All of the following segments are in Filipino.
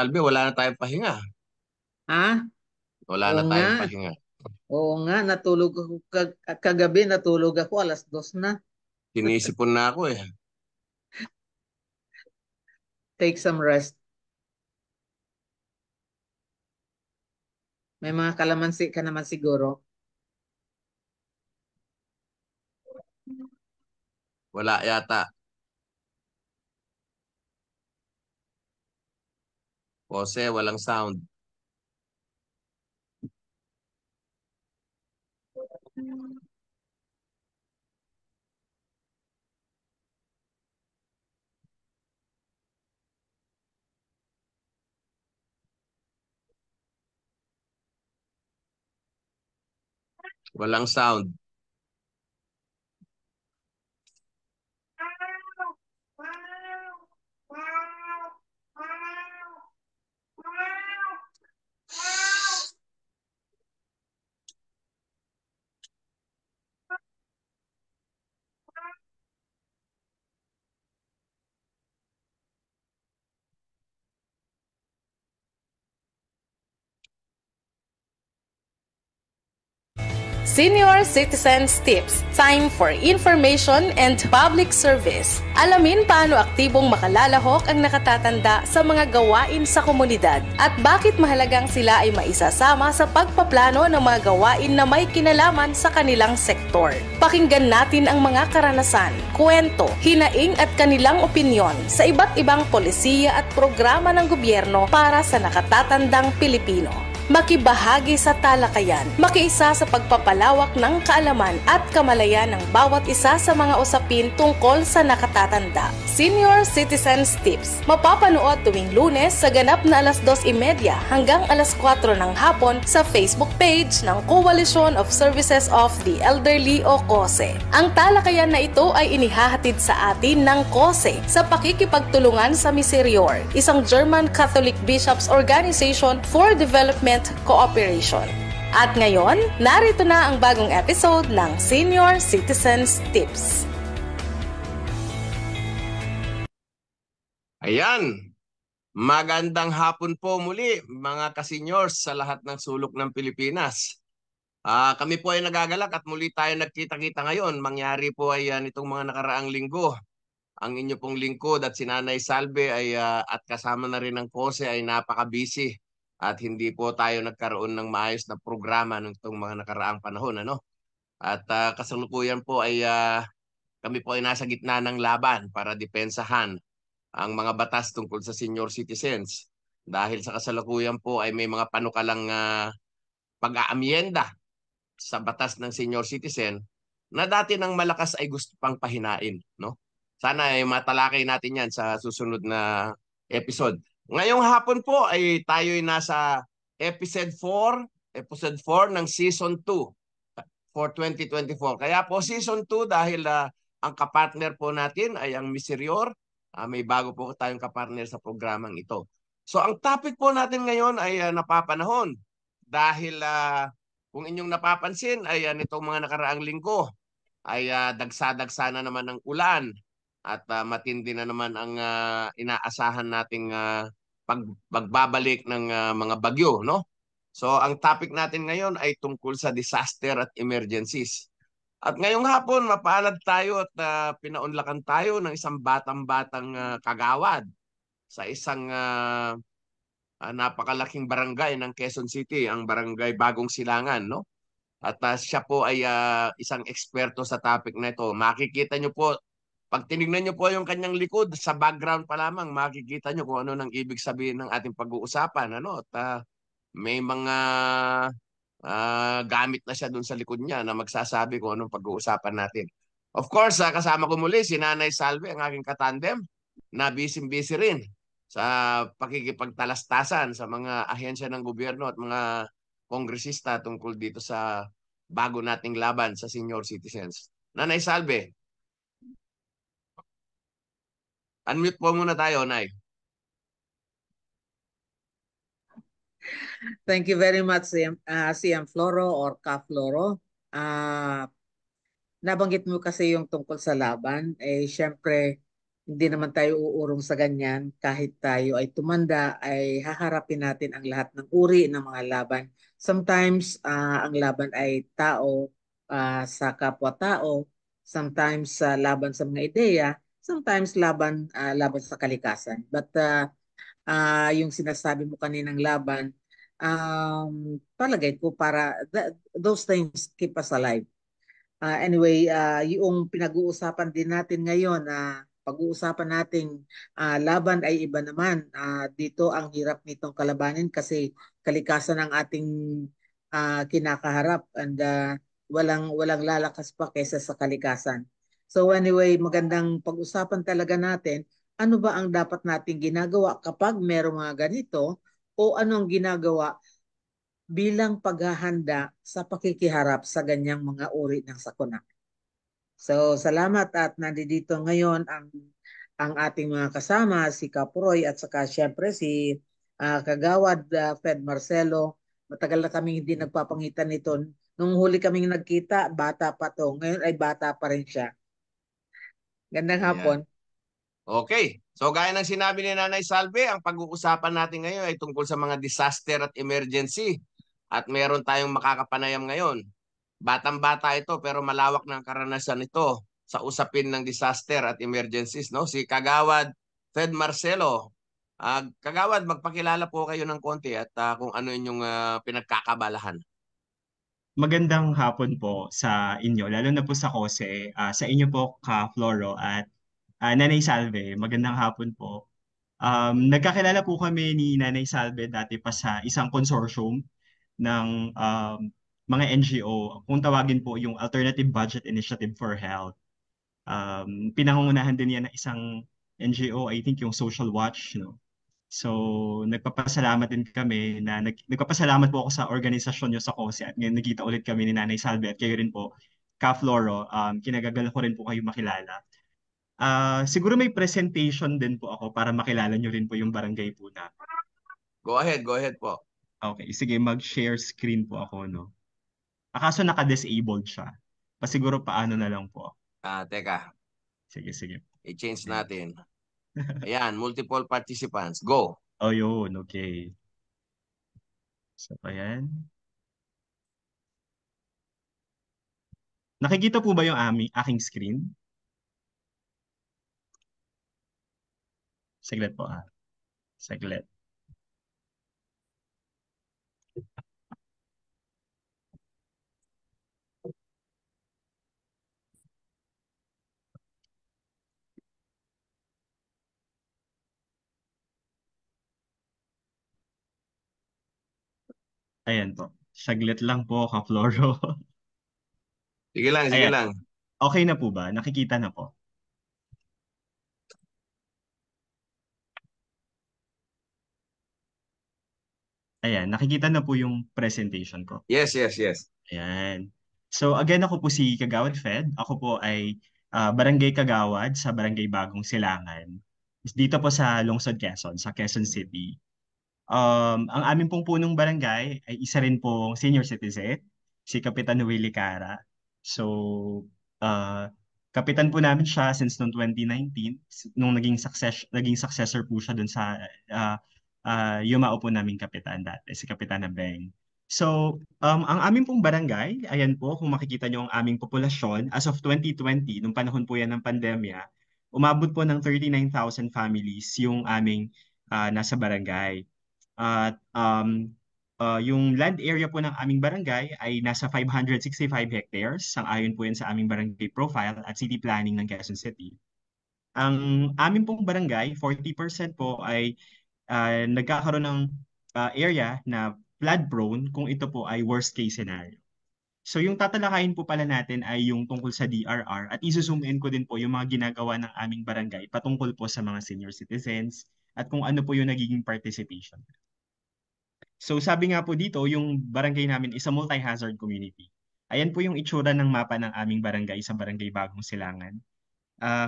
Albi, wala na tayong pahinga. Ha? Wala Oo na nga. tayong pahinga. Oo nga, natulog ako kagabi, natulog ako 2:00 na. Sinisipon na ako eh. Take some rest. May mga kalamansi ka naman siguro. Wala yata. Jose, walang sound. Walang sound. Senior Citizens Tips. Time for information and public service. Alamin paano aktibong makalalahok ang nakatatanda sa mga gawain sa komunidad at bakit mahalagang sila ay maisasama sa pagpaplano ng mga gawain na may kinalaman sa kanilang sektor. Pakinggan natin ang mga karanasan, kwento, hinaing at kanilang opinyon sa iba't ibang polisiya at programa ng gobyerno para sa nakatatandang Pilipino. Makibahagi sa talakayan, makiisa sa pagpapalawak ng kaalaman at kamalayan ng bawat isa sa mga usapin tungkol sa nakatatanda. Senior Citizens Tips. Mapapanood tuwing Lunes sa ganap na 2:30 hanggang 4:00 ng hapon sa Facebook page ng Coalition of Services of the Elderly o COSE. Ang talakayan na ito ay inihahatid sa atin ng COSE sa pakikipagtulungan sa Miserior, isang German Catholic Bishops Organization for Development Cooperation. At ngayon, narito na ang bagong episode ng Senior Citizens Tips. Ayan. Magandang hapon po muli mga ka-seniors sa lahat ng sulok ng Pilipinas. Kami po ay nagagalak at muli tayo nagkita-kita ngayon. Mangyari po ay nitong mga nakaraang linggo. Ang inyo pong lingkod at si Nanay Salve ay at kasama na rin ng KOSE ay napaka-busy at hindi po tayo nagkaroon ng maayos na programa nitong mga nakaraang panahon. Ano? At kasalukuyan po ay kami po ay nasa gitna ng laban para depensahan ang mga batas tungkol sa senior citizens. Dahil sa kasalukuyan po ay may mga panukalang pag-aamyenda sa batas ng senior citizen na dati ng malakas ay gusto pang pahinain, no? Sana ay matalakay natin 'yan sa susunod na episode. Ngayong hapon po ay tayo ay nasa episode 4, episode 4 ng season 2 for 2024. Kaya po season 2 dahil ang kapartner po natin ay ang Miserior. May bago po tayong kapartner sa programang ito. So ang topic po natin ngayon ay napapanahon dahil kung inyong napapansin ay nitong mga nakaraang linggo ay dagsa-dagsa na naman ng ulan at matindi na naman ang inaasahan nating pagbabalik ng mga bagyo, no? So ang topic natin ngayon ay tungkol sa disaster at emergencies. At ngayong hapon mapalad tayo at pinaunlakan tayo ng isang batang-batang kagawad sa isang napakalaking barangay ng Quezon City, ang barangay Bagong Silangan, no? At siya po ay isang eksperto sa topic na ito. Makikita nyo po, pag tinignan nyo po yung kanyang likod, sa background pa lamang, makikita nyo kung ano nang ibig sabihin ng ating pag-uusapan. Ano? At may mga gamit na siya dun sa likod niya na magsasabi kung anong pag-uusapan natin. Of course, kasama ko muli si Nanay Salve, ang aking katandem, na busy-busy rin sa pakikipagtalastasan sa mga ahensya ng gobyerno at mga kongresista tungkol dito sa bago nating laban sa senior citizens. Nanay Salve, unmute po muna tayo, Nay. Thank you very much, CM Floro or Ka Floro. Nabanggit mo kasi yung tungkol sa laban. Eh, syempre, Hindi naman tayo uurong sa ganyan. Kahit tayo ay tumanda, ay haharapin natin ang lahat ng uri ng mga laban. Sometimes, ang laban ay tao sa kapwa-tao. Sometimes, laban sa mga ideya. Sometimes, laban sa kalikasan. But yung sinasabi mo kaninang laban, palagay ko those things keep us alive. Anyway, yung pinag-uusapan din natin ngayon, pag-uusapan nating laban ay iba naman. Dito ang hirap nitong kalabanin kasi kalikasan ang ating kinakaharap and walang lalakas pa kaysa sa kalikasan. So anyway, magandang pag-usapan talaga natin ano ba ang dapat nating ginagawa kapag merong mga ganito o ano ang ginagawa bilang paghahanda sa pakikiharap sa ganyang mga uri ng sakuna. So, salamat at nandito ngayon ang ating mga kasama, si Kaproy at saka siyempre si Kagawad Fed Marcelo. Matagal na kaming hindi nagpapangitan nito. Nung huli kaming nagkita, bata pa to. Ngayon ay bata pa rin siya. Gandang hapon. Ayan. Okay. So gaya ng sinabi ni Nanay Salve, ang pag-uusapan natin ngayon ay tungkol sa mga disaster at emergency. At meron tayong makakapanayam ngayon. Batang-bata ito pero malawak ng karanasan ito sa usapin ng disaster at emergencies, no? Si Kagawad Fed Marcelo. Kagawad, magpakilala po kayo ng konti at kung ano inyong pinagkakabalahan. Magandang hapon po sa inyo, lalo na po sa Kose, sa inyo po Ka Floro at Nanay Salve. Magandang hapon po. Nagkakilala po kami ni Nanay Salve dati pa sa isang consortium ng mga NGO. Kung tawagin po yung Alternative Budget Initiative for Health. Pinangungunahan din yan ng isang NGO, I think yung Social Watch, no? So, nagpapasalamat din kami na nagpapasalamat po ako sa organisasyon nyo sa KOSE at ngayon nagkita ulit kami ni Nanay Salve at kayo rin po, Ka Floro. Kinagagal ko rin po kayo makilala. Siguro may presentation din po ako para makilala nyo rin po yung barangay po na. Go ahead po. Okay, sige, mag-share screen po ako, no? Akaso naka-disabled siya. Pasiguro paano na lang po. Teka, Sige. i-change natin. Ayan, multiple participants. Go. Oh, yun, okay. So, ayan. Nakikita po ba yung aking screen? Saglit po Saglit. Ayan po. Saglit lang po, Ka Floro. Sige lang. Okay na po ba? Nakikita na po. Ayan, nakikita na po yung presentation ko. Yes. Ayan. So again, ako po si Kagawad Fed. Ako po ay Barangay Kagawad sa Barangay Bagong Silangan. Dito po sa Lungsod, Quezon, sa Quezon City. Ang aming pong punong barangay ay isa rin pong senior citizen, si Kapitan Willie Cara. So, kapitan po namin siya since noong 2019, nung naging successor po siya dun sa yumao po naming kapitan dati, si Kapitan Beng. So, ang aming pong barangay, ayan po, kung makikita nyo ang aming populasyon, as of 2020, nung panahon po yan ng pandemya, umabot po ng 39,000 families yung aming nasa barangay. At yung land area po ng aming barangay ay nasa 565 hectares, sang-ayon po yan sa aming barangay profile at city planning ng Quezon City. Ang aming pong barangay, 40% po ay nagkakaroon ng area na flood prone kung ito po ay worst case scenario. So yung tatalakayin po pala natin ay yung tungkol sa DRR at isuzoom in ko din po yung mga ginagawa ng aming barangay patungkol po sa mga senior citizens at kung ano po yung nagiging participation. So sabi nga po dito, yung barangay namin is a multi-hazard community. Ayan po yung itsura ng mapa ng aming barangay sa Barangay Bagong Silangan.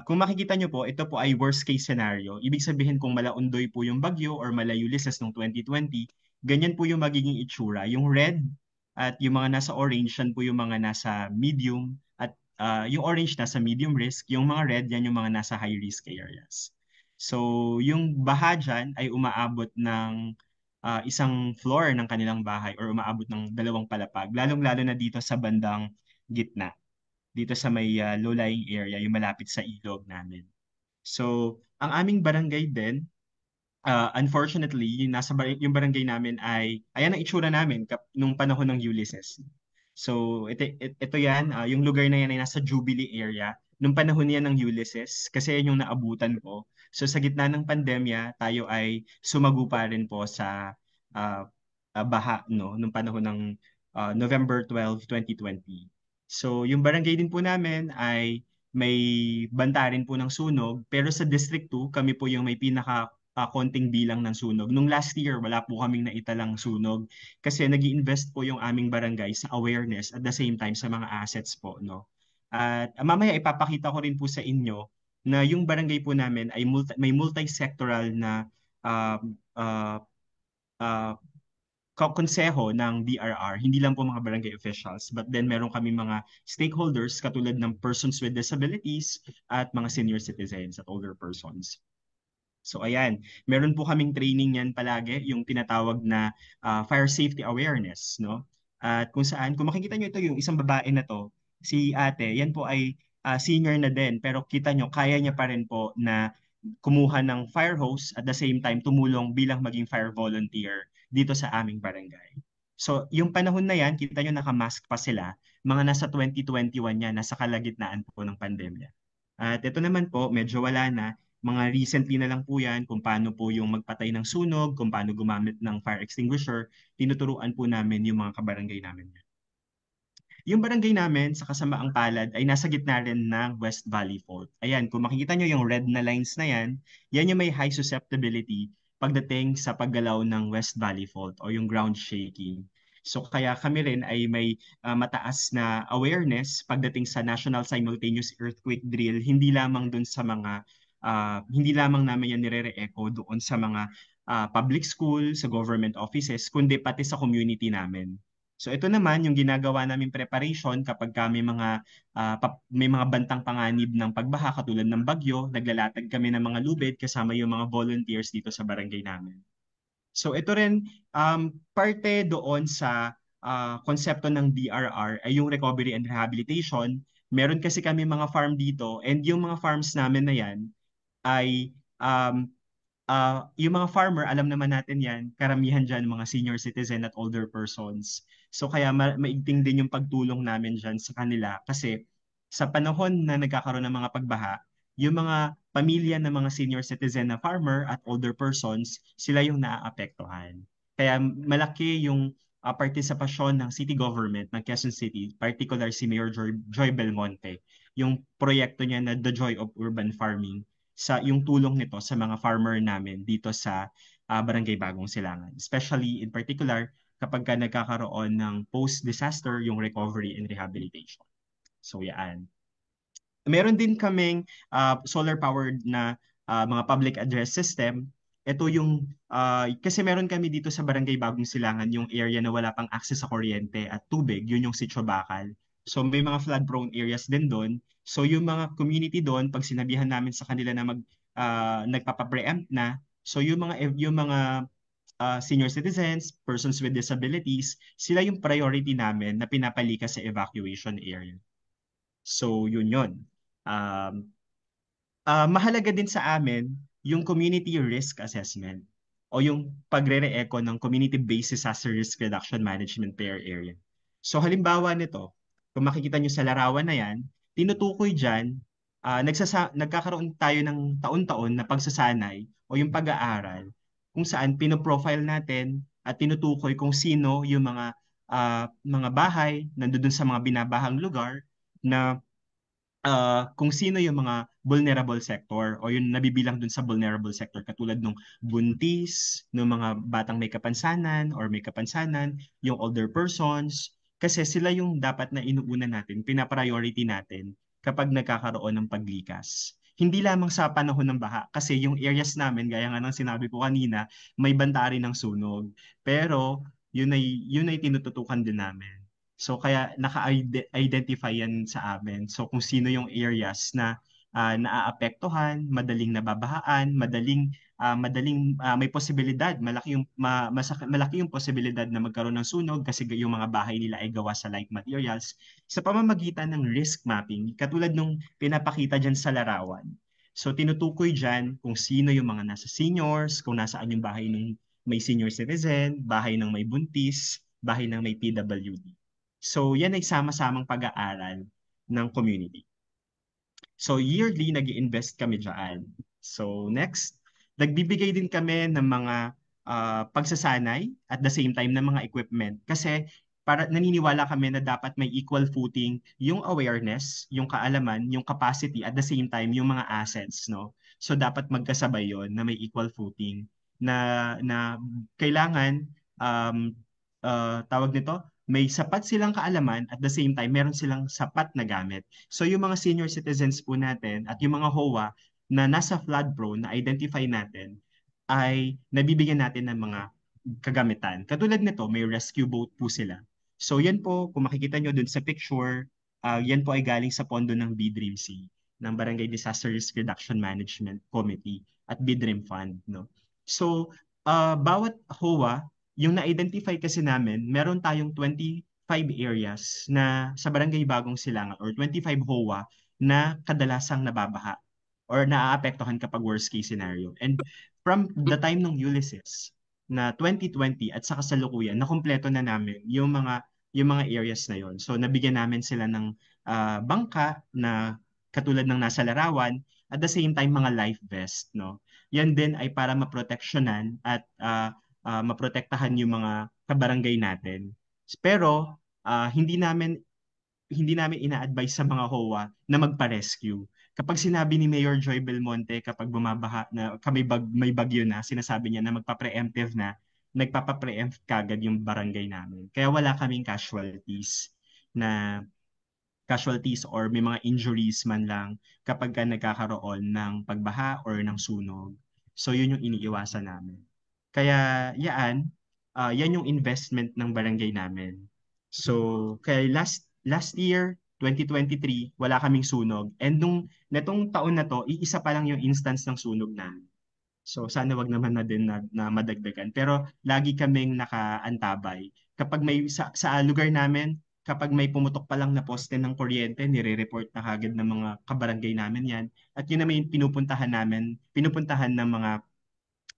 Kung makikita nyo po, ito po ay worst case scenario. Ibig sabihin kung malaundoy po yung bagyo or Malayulises noong 2020, ganyan po yung magiging itsura. Yung red at yung mga nasa orange, yan po yung mga nasa medium at yung orange nasa medium risk, yung mga red yan yung mga nasa high risk areas. So yung baha dyan ay umaabot ng isang floor ng kanilang bahay or umaabot ng 2 palapag, lalong-lalo na dito sa bandang gitna, dito sa may low-lying area, yung malapit sa ilog namin. So, ang aming barangay din, unfortunately, yung barangay namin ay, ayan ang itsura namin nung panahon ng Ulysses. So, ito yan, yung lugar na yan ay nasa Jubilee area. Nung panahon yan ng Ulysses, kasi yan yung naabutan ko. So, sa gitna ng pandemya, tayo ay sumagupa rin po sa baha, no? Nung panahon ng November 12, 2020. So, yung barangay din po namin ay may banta rin po ng sunog, pero sa District 2, kami po yung may pinaka konting bilang ng sunog. Nung last year, wala po kaming naitalang sunog kasi nag-i-invest po yung aming barangay sa awareness at the same time sa mga assets po, no? At mamaya ipapakita ko rin po sa inyo na yung barangay po namin ay may multi-sectoral na konseho ng DRR, hindi lang po mga barangay officials, but then meron kami mga stakeholders katulad ng persons with disabilities at mga senior citizens at older persons. So ayan, meron po kaming training yan palagi, yung tinatawag na fire safety awareness, no? At kung saan, kung makikita nyo ito, yung isang babae na to, si ate, yan po ay senior na din, pero kita nyo, kaya niya pa rin po na kumuha ng fire hose at the same time tumulong bilang maging fire volunteer dito sa aming barangay. So, yung panahon na yan, kita nyo nakamask pa sila, mga nasa 2021 yan, nasa kalagitnaan po ng pandemya. At ito naman po, medyo wala na, mga recently na lang po yan kung paano po yung magpatay ng sunog, kung paano gumamit ng fire extinguisher, tinuturuan po namin yung mga kabarangay namin. Yung barangay namin sa Kasamaang Palad ay nasa gitna rin ng West Valley Fault. Ayan, kung makikita nyo yung red na lines na yan, yan yung may high susceptibility pagdating sa paggalaw ng West Valley Fault o yung ground shaking. So kaya kami rin ay may mataas na awareness pagdating sa National Simultaneous Earthquake Drill, hindi lamang dun sa mga hindi lamang namin yan nire-echo doon sa mga public school, sa government offices, kundi pati sa community namin. So ito naman yung ginagawa naming preparation kapag may mga bantang panganib ng pagbaha katulad ng bagyo, naglalatag kami ng mga lubid kasama yung mga volunteers dito sa barangay namin. So ito rin, parte doon sa konsepto ng DRR ay yung recovery and rehabilitation. Meron kasi kami mga farm dito and yung mga farms namin na yan ay yung mga farmer, alam naman natin yan, karamihan dyan mga senior citizen at older persons. So kaya maigting din yung pagtulong namin dyan sa kanila kasi sa panahon na nagkakaroon ng mga pagbaha, yung mga pamilya ng mga senior citizen na farmer at older persons, sila yung naaapektuhan. Kaya malaki yung partisipasyon ng city government ng Quezon City, particular si Mayor Joy Belmonte, yung proyekto niya na The Joy of Urban Farming, sa yung tulong nito sa mga farmer namin dito sa Barangay Bagong Silangan. Especially in particular kapag nagkakaroon ng post-disaster yung recovery and rehabilitation. So yan. Meron din kaming solar-powered na mga public address system. Ito yung, kasi meron kami dito sa Barangay Bagong Silangan yung area na wala pang access sa kuryente at tubig, yun yung Sitio Bakal. So may mga flood-prone areas din doon. So yung mga community doon, pag sinabihan namin sa kanila na nagpapa-preempt na, so yung mga senior citizens, persons with disabilities, sila yung priority namin na pinapalikas sa evacuation area. So yun yun. Mahalaga din sa amin yung community risk assessment o yung pagre-re-echo ng community-based disaster risk reduction management per area. So halimbawa nito, kung makikita nyo sa larawan na yan, tinutukoy dyan, nagkakaroon tayo ng taon-taon na pagsasanay o yung pag-aaral kung saan pinoprofile natin at tinutukoy kung sino yung mga bahay nandun sa mga binabahang lugar na kung sino yung mga vulnerable sector o yung nabibilang dun sa vulnerable sector katulad ng buntis, ng mga batang may kapansanan or may kapansanan, yung older persons, kasi sila yung dapat na inuuna natin, pinapriority natin kapag nagkakaroon ng paglikas. Hindi lamang sa panahon ng baha kasi yung areas namin, gaya nga ng sinabi ko kanina, may banta rin ng sunog. Pero yun ay tinututukan din namin. So kaya naka-identify yan sa amin. So kung sino yung areas na naaapektuhan, madaling nababahaan, may posibilidad, malaki yung posibilidad na magkaroon ng sunog kasi yung mga bahay nila ay gawa sa like materials sa pamamagitan ng risk mapping, katulad nung pinapakita dyan sa larawan. So tinutukoy dyan kung sino yung mga nasa seniors, kung nasaan yung bahay ng may senior citizen, bahay ng may buntis, bahay ng may PWD. So yan ay sama-samang pag-aaral ng community. So yearly nag-i-invest kami dyan. So next, nagbibigay din kami ng mga pagsasanay at the same time ng mga equipment kasi para naniniwala kami na dapat may equal footing yung awareness, yung kaalaman, yung capacity at the same time yung mga assets, no? So dapat magkasabay yon na may equal footing na kailangan tawag nito, may sapat silang kaalaman at the same time meron silang sapat na gamit. So yung mga senior citizens po natin at yung mga HOA na nasa flood prone na identify natin ay nabibigyan natin ng mga kagamitan. Katulad nito, may rescue boat po sila. So yan po, kung makikita nyo dun sa picture, yan po ay galing sa pondo ng BDRIMC, ng Barangay Disaster Risk Reduction Management Committee at BDRIM Fund. No? So bawat HOA, yung na-identify kasi namin, meron tayong 25 areas na sa Barangay Bagong Silangan or 25 HOA na kadalasang nababaha or naaapektuhan kapag worst case scenario. And from the time ng Ulysses na 2020 at sa kasalukuyan, nakumpleto na namin yung mga areas na yon. So nabigyan namin sila ng bangka na katulad ng nasa larawan, at the same time mga life vest, no. Yan din ay para maproteksyonan at maprotektahan yung mga kabarangay natin. Pero hindi namin ina-advise sa mga HOA na magpa-rescue. Kapag sinabi ni Mayor Joy Belmonte kapag bumabaha na may bagyo na, sinasabi niya na magpa-preemptive na, nagpapa-preempt kagad yung barangay namin. Kaya wala kaming casualties or may mga injuries man lang kapag ka nagkakaroon ng pagbaha or ng sunog. So yun yung iniiwasan namin. Kaya yan yung investment ng barangay namin. So kaya last year 2023 wala kaming sunog, and netong taon na to iisa pa lang yung instance ng sunog namin. So sana wag naman na din na madagdagan. Pero lagi kaming nakaantabay. Kapag may sa lugar namin, kapag may pumutok pa lang na poste ng kuryente, nire-report na kagad ng mga kabarangay namin yan. At yun naman yung pinupuntahan ng mga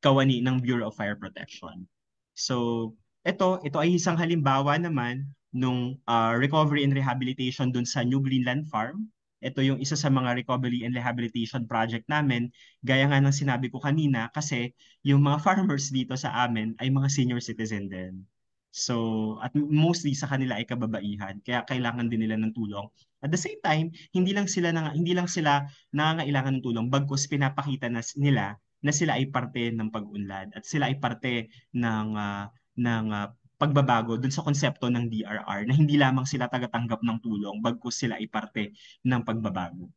kawani ng Bureau of Fire Protection. So ito ay isang halimbawa naman nung recovery and rehabilitation dun sa New Greenland Farm. Ito yung isa sa mga recovery and rehabilitation project namin, gaya nga ng sinabi ko kanina, kasi yung mga farmers dito sa amin ay mga senior citizen din. So, at mostly sa kanila ay kababaihan, kaya kailangan din nila ng tulong. At the same time, hindi lang sila nangangailangan ng tulong, bagkus pinapakita nila na sila ay parte ng pag-unlad at sila ay parte ng pagbabago dun sa konsepto ng DRR, na hindi lamang sila tagatanggap ng tulong, bagkus sila ay parte ng pagbabago.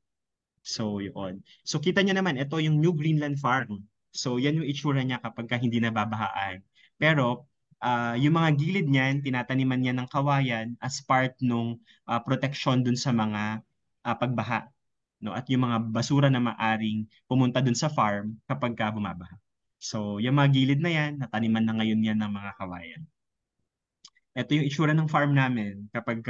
So, yun. So, kita nyo naman, ito yung New Greenland Farm. So, yan yung itsura niya kapag hindi nababahaan. Pero, yung mga gilid niyan, tinataniman niya ng kawayan as part nung protection dun sa mga pagbaha. No? At yung mga basura na maaring pumunta dun sa farm kapag bumabaha. So, yung mga gilid na yan, nataniman na ngayon yan ng mga kawayan. Ito yung itsura ng farm namin kapag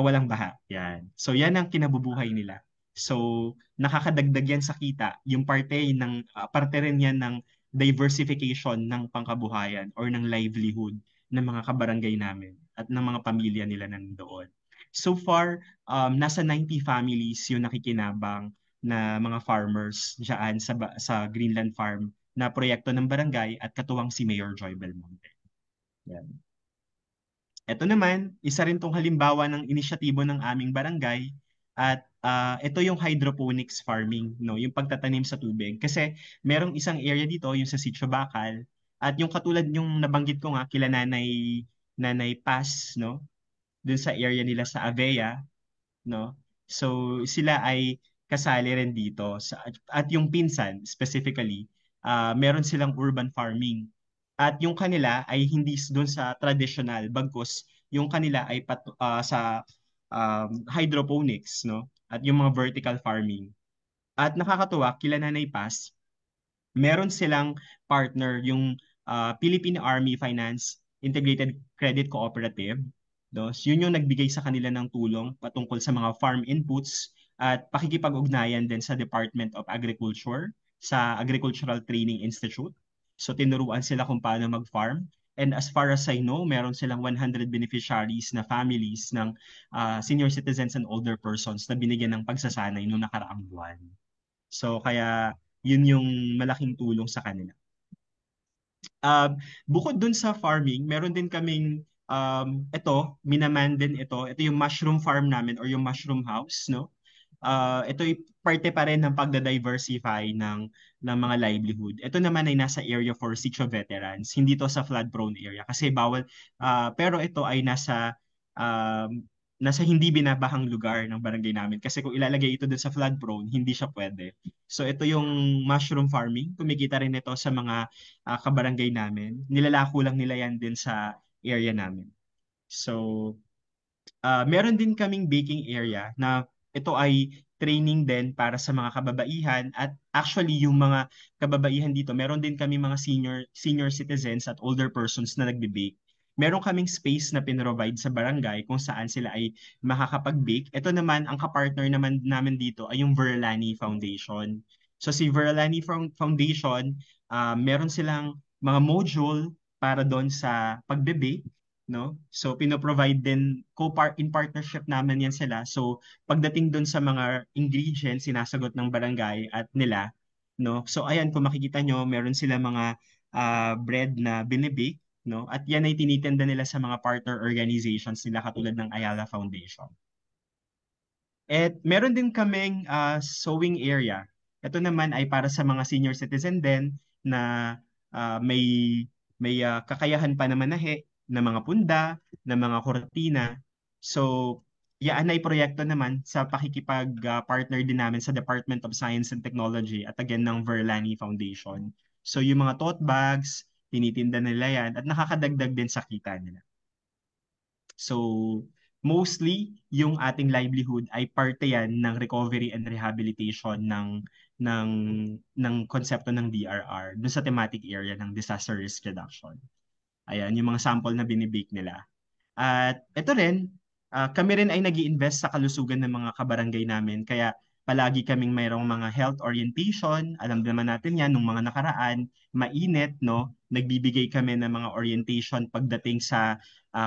walang baha. Yan. So yan ang kinabubuhay nila. So nakakadagdag yan sa kita. Yung parte rin yan ng diversification ng pangkabuhayan or ng livelihood ng mga kabarangay namin at ng mga pamilya nila nandoon. So far, nasa 90 families yung nakikinabang na mga farmers diyan sa Greenland Farm na proyekto ng barangay at katuwang si Mayor Joy Belmonte. Yan. Ito naman, isa rin tong halimbawa ng inisyatibo ng aming barangay, at ito yung hydroponics farming, no, yung pagtatanim sa tubig. Kasi merong isang area dito, yung sa Sitio Bakal, at yung katulad yung nabanggit ko nga kila Nanay Paz, no, dun sa area nila sa Avea, no. So sila ay kasali rin dito at yung pinsan specifically, meron silang urban farming. At yung kanila ay hindi doon sa traditional, bagkus yung kanila ay sa hydroponics, no? At yung mga vertical farming. At nakakatuwa, kila Nanay Paz, meron silang partner, yung Philippine Army Finance Integrated Credit Cooperative. No? So, yun yung nagbigay sa kanila ng tulong patungkol sa mga farm inputs at pakikipag-ugnayan din sa Department of Agriculture, sa Agricultural Training Institute. So tinuruan sila kung paano mag-farm. And as far as I know, meron silang 100 beneficiaries na families ng senior citizens and older persons na binigyan ng pagsasanay noong nakaraang buwan. So kaya yun yung malaking tulong sa kanila. Bukod dun sa farming, meron din kaming minaman din ito. Ito yung mushroom farm namin or yung mushroom house, no? Ito ay parte pa rin ng pagda-diversify ng mga livelihood. Ito naman ay nasa area for Sitio veterans. Hindi to sa flood-prone area kasi bawal. Pero ito ay nasa hindi binabahang lugar ng barangay namin. Kasi kung ilalagay ito dun sa flood-prone, hindi siya pwede. So ito yung mushroom farming. Kumikita rin ito sa mga kabarangay namin. Nilalako lang nila yan din sa area namin. So, meron din kaming baking area na ito ay training din para sa mga kababaihan at actually yung mga kababaihan dito, meron din kami mga senior citizens at older persons na nagbe-bake. Meron kaming space na pinrovide sa barangay kung saan sila ay makakapag-bake. Ito naman, ang kapartner naman namin dito ay yung Verlani Foundation. So si Verlani Foundation, meron silang mga module para doon sa pagbe-bake, no? So pino-provide din in partnership namin yan sila. So pagdating doon sa mga ingredients sinasagot ng barangay at nila, no? So ayan, kung makikita nyo, meron sila mga bread na binibake, no? At yan ay tinitinda nila sa mga partner organizations nila katulad ng Ayala Foundation. At meron din kaming sewing area. Ito naman ay para sa mga senior citizen din na may kakayahan pa na manahe ng mga punda, ng mga kortina. So, yan ay proyekto naman sa pakikipag-partner din namin sa Department of Science and Technology at again ng Verlani Foundation. So, yung mga tote bags, tinitinda nila yan at nakakadagdag din sa kita nila. So, mostly, yung ating livelihood ay parte yan ng recovery and rehabilitation ng, ng konsepto ng DRR dun sa thematic area ng disaster risk reduction. Ayan, yung mga sample na binibake nila. At ito rin, kami rin ay nag-i-invest sa kalusugan ng mga kabarangay namin. Kaya palagi kaming mayroong mga health orientation. Alam naman natin yan, nung mga nakaraan, mainit, no? Nagbibigay kami ng mga orientation pagdating sa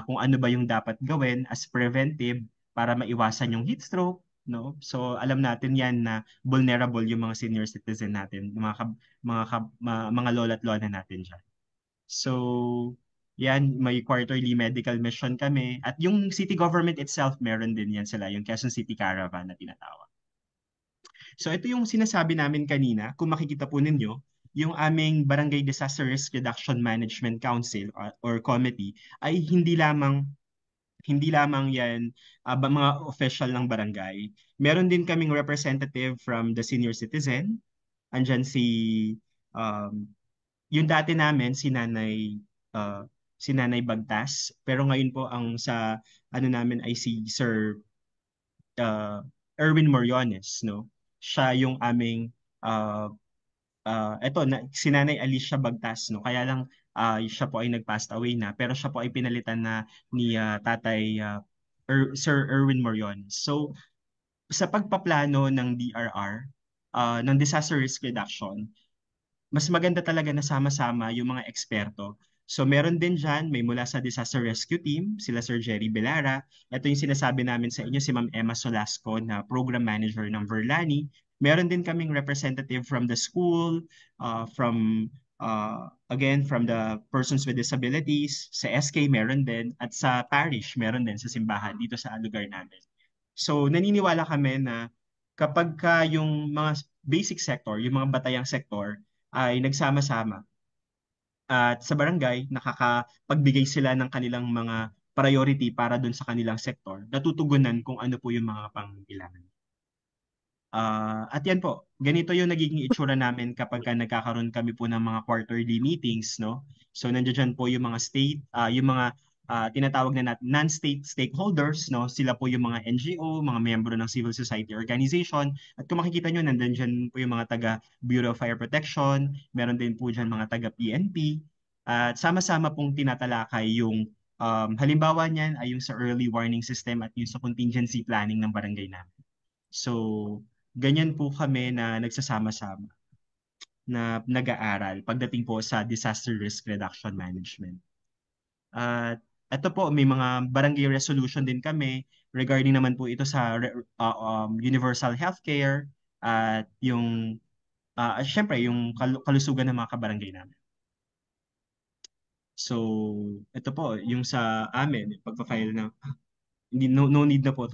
kung ano ba yung dapat gawin as preventive para maiwasan yung heat stroke, no? So alam natin yan na vulnerable yung mga senior citizen natin, mga lola at lola natin dyan. So, yan, may quarterly medical mission kami. At yung city government itself, meron din yan sila, yung Quezon City Caravan na tinatawag. So, ito yung sinasabi namin kanina. Kung makikita po ninyo, yung aming Barangay Disaster Risk Reduction Management Council or Committee ay hindi lamang yan mga official ng barangay. Meron din kaming representative from the senior citizen. Andyan um, yung dati namin si Nanay Bagtas, pero ngayon po ang sa ano namin ay si Sir Erwin Moriones, no? Siya yung aming si Nanay Alicia Bagtas, no? Kaya lang siya po ay nag-passed away na, pero siya po ay pinalitan na ni Tatay Sir Erwin Moriones. So sa pagpaplano ng DRR, ng disaster risk reduction, mas maganda talaga na sama-sama yung mga eksperto. So meron din dyan, may mula sa Disaster Rescue Team, sila Sir Jerry Belara. Ito yung sinasabi namin sa inyo, si Ma'am Emma Solasco na Program Manager ng Verlani. Meron din kaming representative from the school, again, from the persons with disabilities. Sa SK meron din, at sa parish meron din sa simbahan dito sa lugar namin. So naniniwala kami na kapag yung mga basic sector, yung mga batayang sektor, ay nagsama-sama at sa barangay nakakapagbigay sila ng kanilang mga priority para doon sa kanilang sektor, natutugunan kung ano po yung mga pangangailangan. At yan po, ganito yung nagiging itsura namin kapag nagkakaroon kami po ng mga quarterly meetings, no? So nandiyan po yung mga tinatawag na natin non-state stakeholders, no? Sila po yung mga NGO, mga miyembro ng civil society organization. At kung makikita nyo, nandiyan po yung mga taga Bureau of Fire Protection, meron din po dyan mga taga PNP. At sama-sama pong tinatalakay yung halimbawa niyan ay yung sa early warning system at yung sa contingency planning ng barangay namin. So, ganyan po kami na nagsasama-sama na nag-aaral pagdating po sa disaster risk reduction management. At ito po, may mga barangay resolution din kami regarding naman po ito sa universal healthcare at yung syempre yung kalusugan ng mga kabarangay namin. So, ito po, yung sa amin, pagpa-file na, no need na po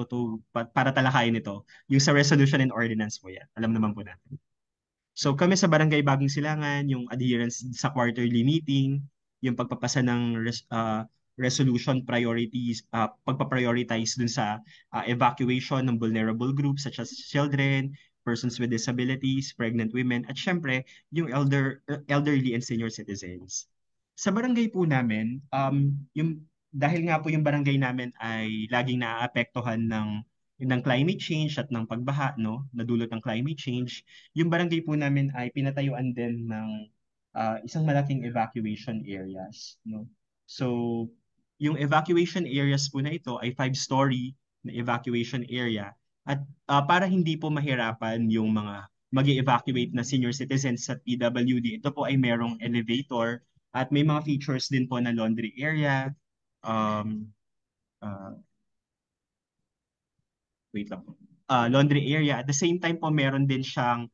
para talakayin ito. Yung sa resolution and ordinance po yan. Alam naman po natin. So kami sa Barangay Bagong Silangan, yung adherence sa quarterly meeting, yung pagpapasa ng resolution priorities, pagpa-prioritize dun sa evacuation ng vulnerable groups such as children, persons with disabilities, pregnant women, at syempre, yung elderly and senior citizens. Sa barangay po namin, dahil nga po yung barangay namin ay laging naaapektuhan ng climate change at ng pagbaha, no, nadulot ng climate change, yung barangay po namin ay pinatayuan din ng isang malaking evacuation areas, no. So, yung evacuation areas po na ito ay 5-story na evacuation area at para hindi po mahirapan yung mga mag-evacuate na senior citizens sa PWD, ito po ay merong elevator at may mga features din po na laundry area, um, uh, wait lang po. Laundry area. At the same time po, meron din siyang,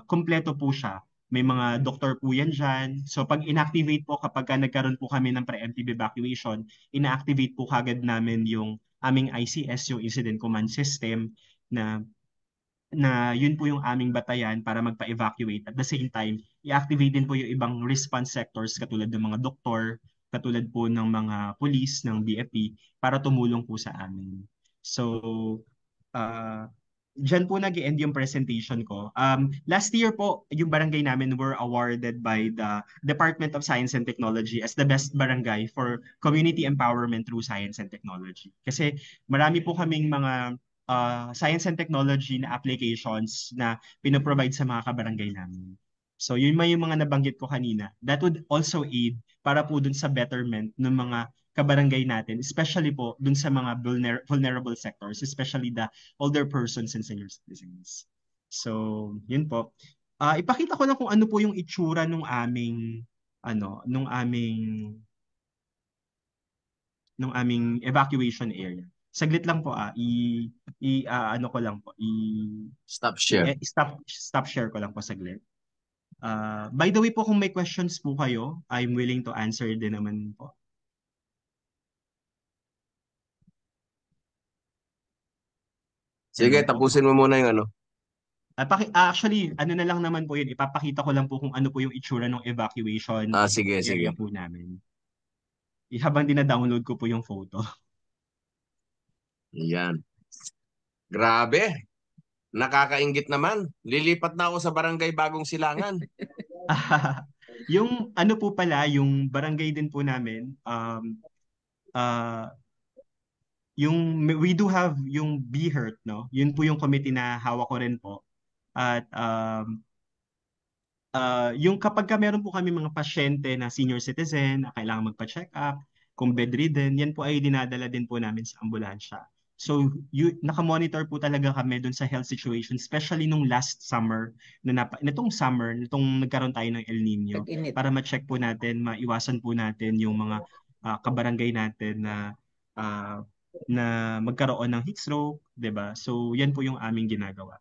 kompleto po siya. May mga doktor po yan dyan. So pag inactivate po, kapag nagkaroon po kami ng preemptive evacuation, ina-activate po kagad namin yung aming ICS, yung Incident Command System, na yun po yung aming batayan para magpa-evacuate. At the same time, i-activate din po yung ibang response sectors katulad ng mga doktor, katulad po ng mga police, ng BFP, para tumulong po sa amin. So, uh, dyan po nag-end yung presentation ko. Last year po, yung barangay namin were awarded by the Department of Science and Technology as the best barangay for community empowerment through science and technology. Kasi marami po kaming mga science and technology na applications na pinoprovide sa mga kabarangay namin. So yun may yung mga nabanggit ko kanina. That would also aid para po dun sa betterment ng mga kabarangay natin, especially po dun sa mga vulnerable sectors, especially the older persons and senior citizens. So, yun po. Ipakita ko lang kung ano po yung itsura nung aming evacuation area. Saglit lang po ano ko lang po Stop share. Stop share ko lang po saglit. By the way po, kung may questions po kayo, I'm willing to answer din naman po. Sige, tapusin mo muna yung ano. Actually, ano na lang naman po yun, ipapakita ko lang po kung ano po yung itsura ng evacuation Sige. area po namin. Habang dina-download ko po yung photo. Yan. Grabe. Nakakainggit naman. Lilipat na ako sa Barangay Bagong Silangan. Yung ano po pala, yung barangay din po namin, we do have yung BHERT, no? Yun po yung committee na hawak ko rin po. At yung kapag meron po kami mga pasyente na senior citizen na kailangan magpa-check up, kung bedridden, yan po ay dinadala din po namin sa ambulansya. So, naka-monitor po talaga kami dun sa health situation, especially nung last summer, nitong nagkaroon tayo ng El Nino, para ma-check po natin, maiwasan po natin yung mga kabarangay natin na magkaroon ng heat stroke, 'di ba? So, yan po yung aming ginagawa.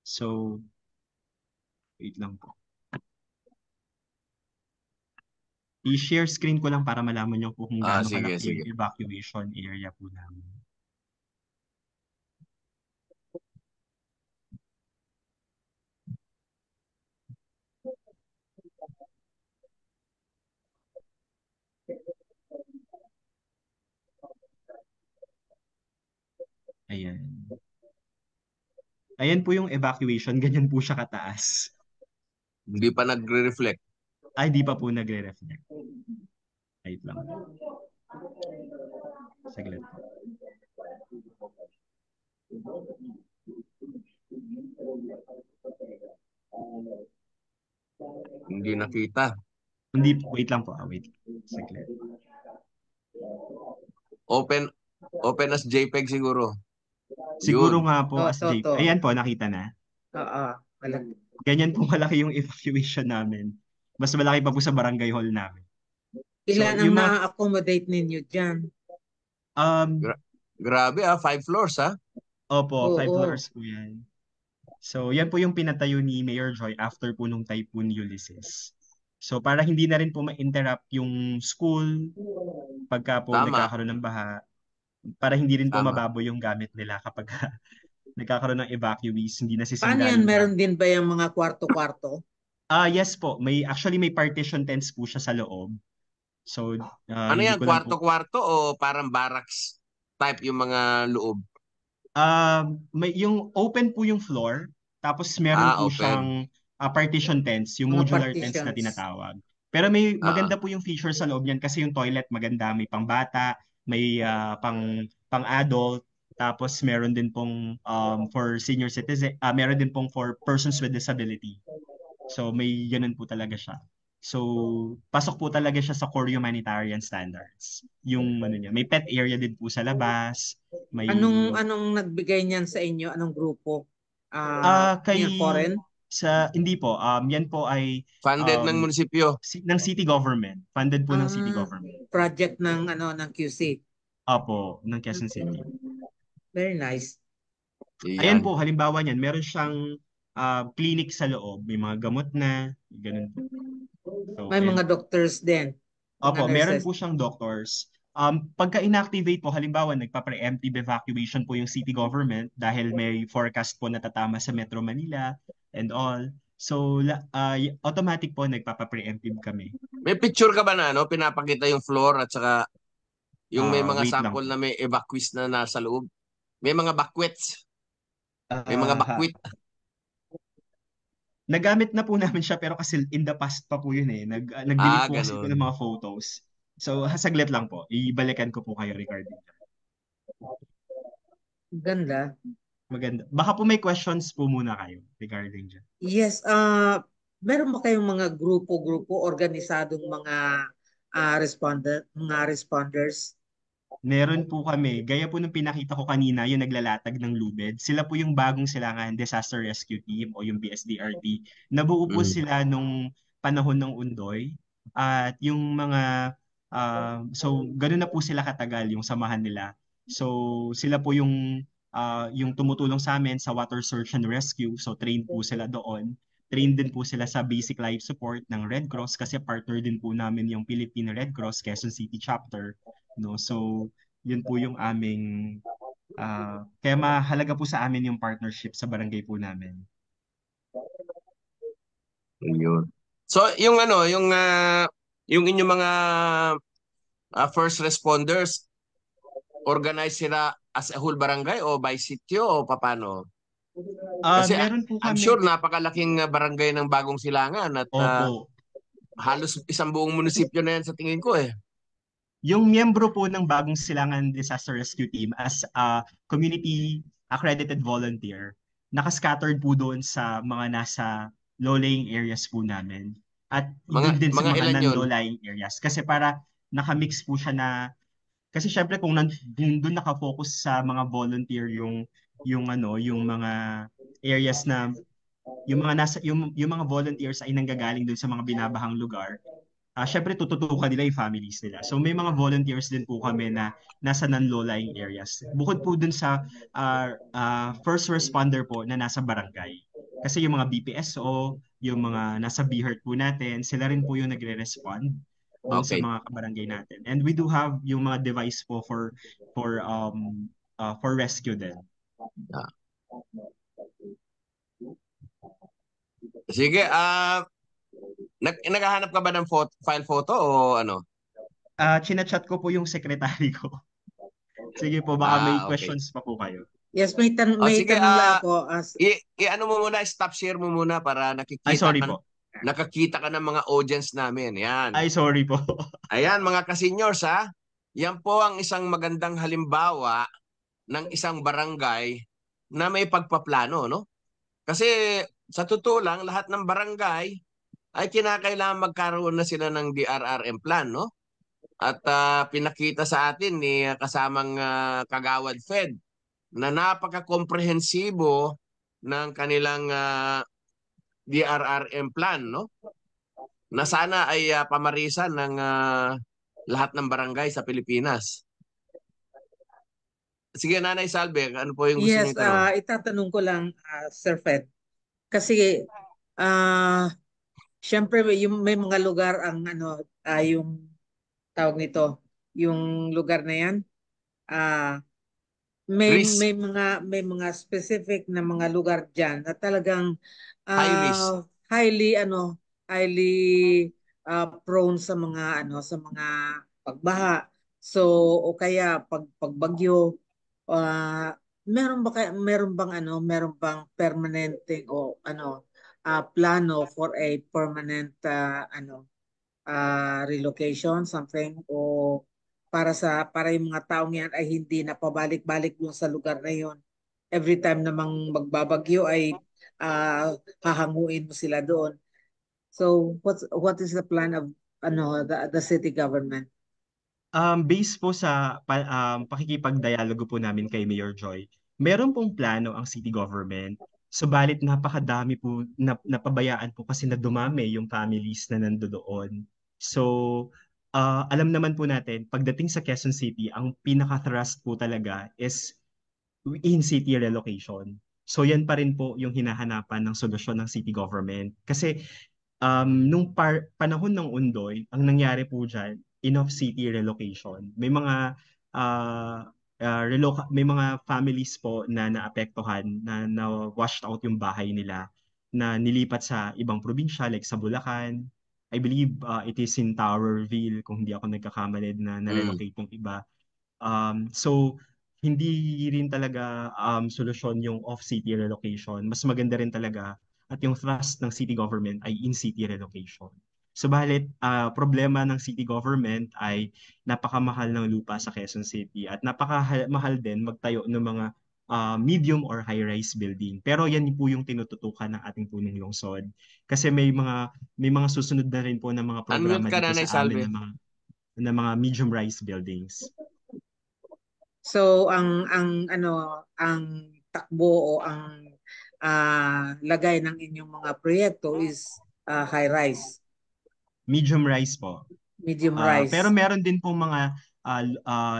So, wait lang po. I-share screen ko lang para malaman nyo po kung gaano kalaki yung evacuation area po namin. Ayan. Ayan po yung evacuation. Ganyan po siya kataas. Hindi pa nagre-reflect. Ay, di pa po nagre-reflect. Wait lang. Saglit po. Hindi nakita. Hindi, wait lang po. Wait. Saglit. Open open as JPEG siguro. Siguro Yun. nga po To, as to, JPEG. to. Ayan po, nakita na. Oo. Ganyan po malaki yung evacuation namin. Mas malaki pa po sa barangay hall namin. So, Ilan ang yung mga, na-accommodate ninyo dyan? Gra- Grabe 5 floors opo, 5 Oo. floors po yan. So, yan po yung pinatayo ni Mayor Joy after po nung Typhoon Ulysses. So, para hindi na rin po ma-interrupt yung school pagka po Tama, nagkakaroon ng baha, para hindi rin po tama. mababo yung gamit nila kapag nagkakaroon ng evacuees, hindi Paano nasisira yan? yung Meron gamit. din ba yung mga kwarto-kwarto? Yes po, may partition tents po siya sa loob. So, Ano hindi yan, ko lang po. kwarto-kwarto o parang barracks type yung mga loob? Yung open po yung floor, tapos meron po Open. siyang partition tents, yung Mga modular tents na partitions. tinatawag. Pero may Ah, maganda po yung feature sa loob niyan kasi yung toilet maganda, may pang-bata, may pang-adult, tapos meron din pong for senior citizen, meron din pong for persons with disability. So may ganun po talaga siya. So pasok po talaga siya sa core humanitarian standards. Yung ano niya, may pet area din po sa labas, may Anong nagbigay niyan sa inyo? Anong grupo? kay Yan, foreign? hindi po yan po ay funded ng um, munisipyo. ng city government, funded po ng city Ah, government. project ng QC. Opo, ng Quezon City. Very nice. Ayan Iyan. po, halimbawa niyan, meron siyang clinic sa loob, may mga gamot na, ganun po. So, May ayan. mga doctors din. Opo, Mga meron nurses. po siyang doctors. Pagka inactivate po, halimbawa, nagpa-preemptive evacuation po yung city government dahil may forecast po na tatama sa Metro Manila and all. So, automatic po nagpapa-preemptive kami. May picture ka ba na pinapakita yung floor at saka yung may mga Wait lang sample po. na may evacuees na nasa loob? May mga bakwets. May mga bakwit. Nagamit na po namin siya pero kasi in the past pa po yun eh. Nag-delete po kasi ko ng Ganun. mga photos. So, saglit lang po. Ibalikan ko po kayo regarding that. Ganda. Maganda. Baka po may questions po muna kayo regarding dyan. Yes, meron ba kayong mga grupo-grupo, organisadong mga responders? Meron po kami. Gaya po nung pinakita ko kanina, yung naglalatag ng lubid. Sila po yung bagong silangan Disaster Rescue Team o yung BSDRT. Nabuo po Mm. sila nung panahon ng Undoy. At yung mga, so ganun na po sila katagal yung samahan nila. So sila po yung tumutulong sa amin sa water search and rescue. So trained po sila doon. Trained din po sila sa basic life support ng Red Cross kasi partner din po namin yung Philippine Red Cross Quezon City Chapter. No? So yun po yung aming kaya mahalaga po sa amin yung partnership sa barangay po namin. Yun. So yung yung inyong mga first responders, organize sila as a whole barangay o by sitio o paano? Kasi Meron po I'm kami. sure napakalaking barangay ng Bagong Silangan at Opo. halos isang buong munisipyo na yan sa tingin ko eh. Yung miyembro po ng Bagong Silangan Disaster Rescue Team as a community accredited volunteer, nakascattered po doon sa mga nasa low-lying areas po namin. At doon din sa mga mga ilan yun? non-low-lying areas. Kasi para nakamix po siya na, kasi syempre kung doon nakafocus sa mga volunteer yung mga areas na yung mga volunteers ay nanggagaling doon sa mga binabahang lugar. Syempre tututukan nila yung families nila. So may mga volunteers din po kami na nasa non-low-lying areas. Bukod po dun sa first responder po na nasa barangay. Kasi yung mga BPSO, yung mga nasa BHERT po natin, sila rin po yung nagre-respond doon sa Okay. mga kabarangay natin. And we do have yung mga device po for rescue din. Sige, naghahanap ka ba ng file photo o ano? Chinachat ko po yung secretary ko. Sige po, baka may Okay. questions pa po kayo. Yes, may sige, tanong lang ako. I-ano mo muna, stop share mo muna para nakikita Ay, sorry ka. po. nakakita ka ng mga audience namin. Yan. Ay, sorry po. Ayan, mga ka-seniors ha. Yan po ang isang magandang halimbawa ng isang barangay na may pagpaplano, no? Kasi sa totoo lang, lahat ng barangay ay kinakailangan magkaroon na sila ng DRRM plan, no? At pinakita sa atin ni kasamang Kagawad Fed na napaka-komprehensibo ng kanilang DRRM plan, no? Na sana ay pamarisan ng lahat ng barangay sa Pilipinas. Sige, Nanay Salve, ano po yung gusto Yes, niyo itanong? itatanong ko lang, Sir Fed. Kasi, ah syempre may mga lugar ang yung tawag nito, yung lugar na yan, ah Risk, may mga specific na mga lugar diyan na talagang high risk. highly prone sa mga sa mga pagbaha. So o kaya pagbagyo, meron bang meron bang permanente o plano for a permanent relocation, something, o para yung mga taong yan ay hindi na pabalik-balik dun sa lugar na yon. Every time namang magbabagyo ay hahanguin mo sila doon. So what is the plan of the city government? Based po sa pakikipagdialogo po namin kay Mayor Joy, meron pong plano ang city government. Subalit napakadami po, napabayaan po kasi na dumami yung families na nandoon. So, alam naman po natin, pagdating sa Quezon City, ang pinaka-thrust po talaga is in-city relocation. So, yan pa rin po yung hinahanapan ng solusyon ng city government. Kasi nung panahon ng Undoy, ang nangyari po dyan, enough city relocation. May mga may mga families po na naapektuhan na washed out yung bahay nila na nilipat sa ibang probinsya like sa Bulacan. I believe it is in Towerville kung hindi ako nagkakamali na Mm. na-relocate yung iba. So hindi rin talaga solusyon yung off-city relocation. Mas maganda rin talaga at yung thrust ng city government ay in-city relocation. Subalit, problema ng city government ay napakamahal ng lupa sa Quezon City at napakamahal din magtayo ng mga medium or high-rise building. Pero yan po yung tinututukan ng ating punong lungsod. Kasi may mga susunod na rin po ng mga Unmute programa ka, dito Nanay sa amin Salve. ng mga medium-rise buildings. So ang takbo o ang lagay ng inyong mga proyekto is high rise, Medium rise po. medium Pero rise. meron din po mga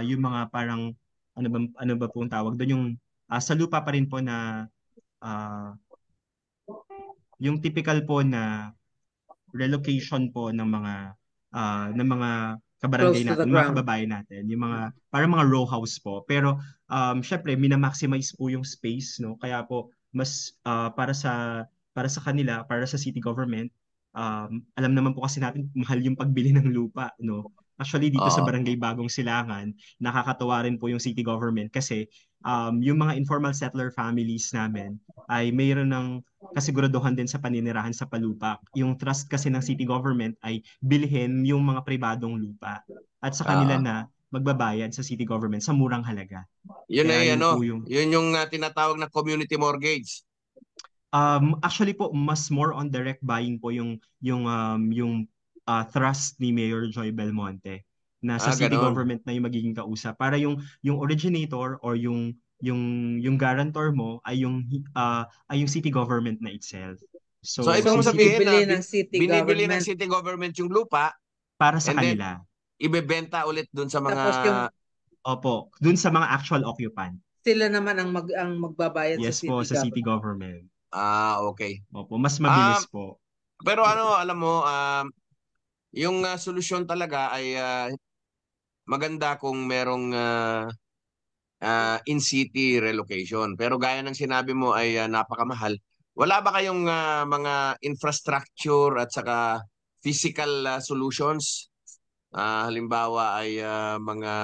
yung mga parang ano ba pong tawag doon yung sa lupa pa rin po na ah, yung typical po na relocation po ng mga kabarangay Close to the natin, mga ground. kababayan natin, yung mga parang mga row house po. Pero syempre minamaximize po yung space, no? Kaya po mas para sa kanila, para sa city government, alam naman po kasi natin mahal yung pagbili ng lupa, no? Actually dito sa Oo. Barangay Bagong Silangan, nakakatuwa rin po yung city government kasi yung mga informal settler families namin ay mayroon ng kasiguraduhan din sa paninirahan sa palupa. Yung trust kasi ng city government ay bilhin yung mga pribadong lupa at sa kanila Oo. na magbabayad sa city government sa murang halaga. Yun Kaya ay yun po yung yun yung tinatawag na community mortgage. actually po mas more on direct buying po yung thrust ni Mayor Joy Belmonte na sa city Ganon. government na yung magiging kausap para yung originator or yung guarantor mo ay yung city government na itself. So, So ibig So mo si sabihin na bibili ng city binibili ng government, city government yung lupa para sa and then kanila. ibebenta ulit dun sa mga... tapos yung Opo, dun sa mga actual occupant. sila naman ang magbabayad sa Yes po, city sa city government. government. Okay. Opo, mas Um, mabilis po. pero alam mo, yung solusyon talaga ay maganda kung merong in-city relocation. Pero gaya ng sinabi mo ay napakamahal. Wala ba kayong mga infrastructure at saka physical solutions? Halimbawa ay mga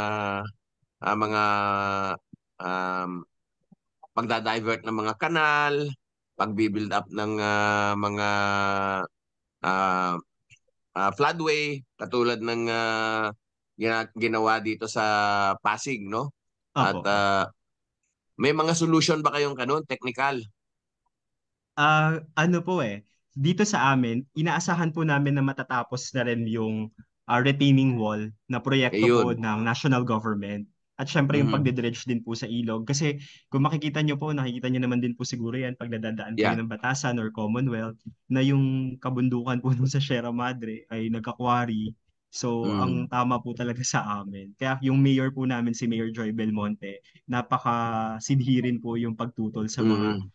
um, pagdadivert ng mga kanal, pagbibuild up ng mga ah, floodway katulad ng ginawa dito sa Pasig, no? At Opo. may mga solution ba kayong kanon, technical? Ano po dito sa amin, inaasahan po namin na matatapos na rin yung retaining wall na proyekto po Ayun. ng national government. At syempre yung Mhm. pagdedredge din po sa ilog. Kasi kung makikita nyo po, nakikita nyo naman din po siguro yan pag nadadaan kayo Yeah. ng Batasan or Commonwealth na yung kabundukan po nung sa Sierra Madre ay nagka-quarry. So, ang tama po talaga sa amin. Kaya yung mayor po namin, si Mayor Joy Belmonte, napaka-sidhirin po yung pagtutol sa mga Mhm.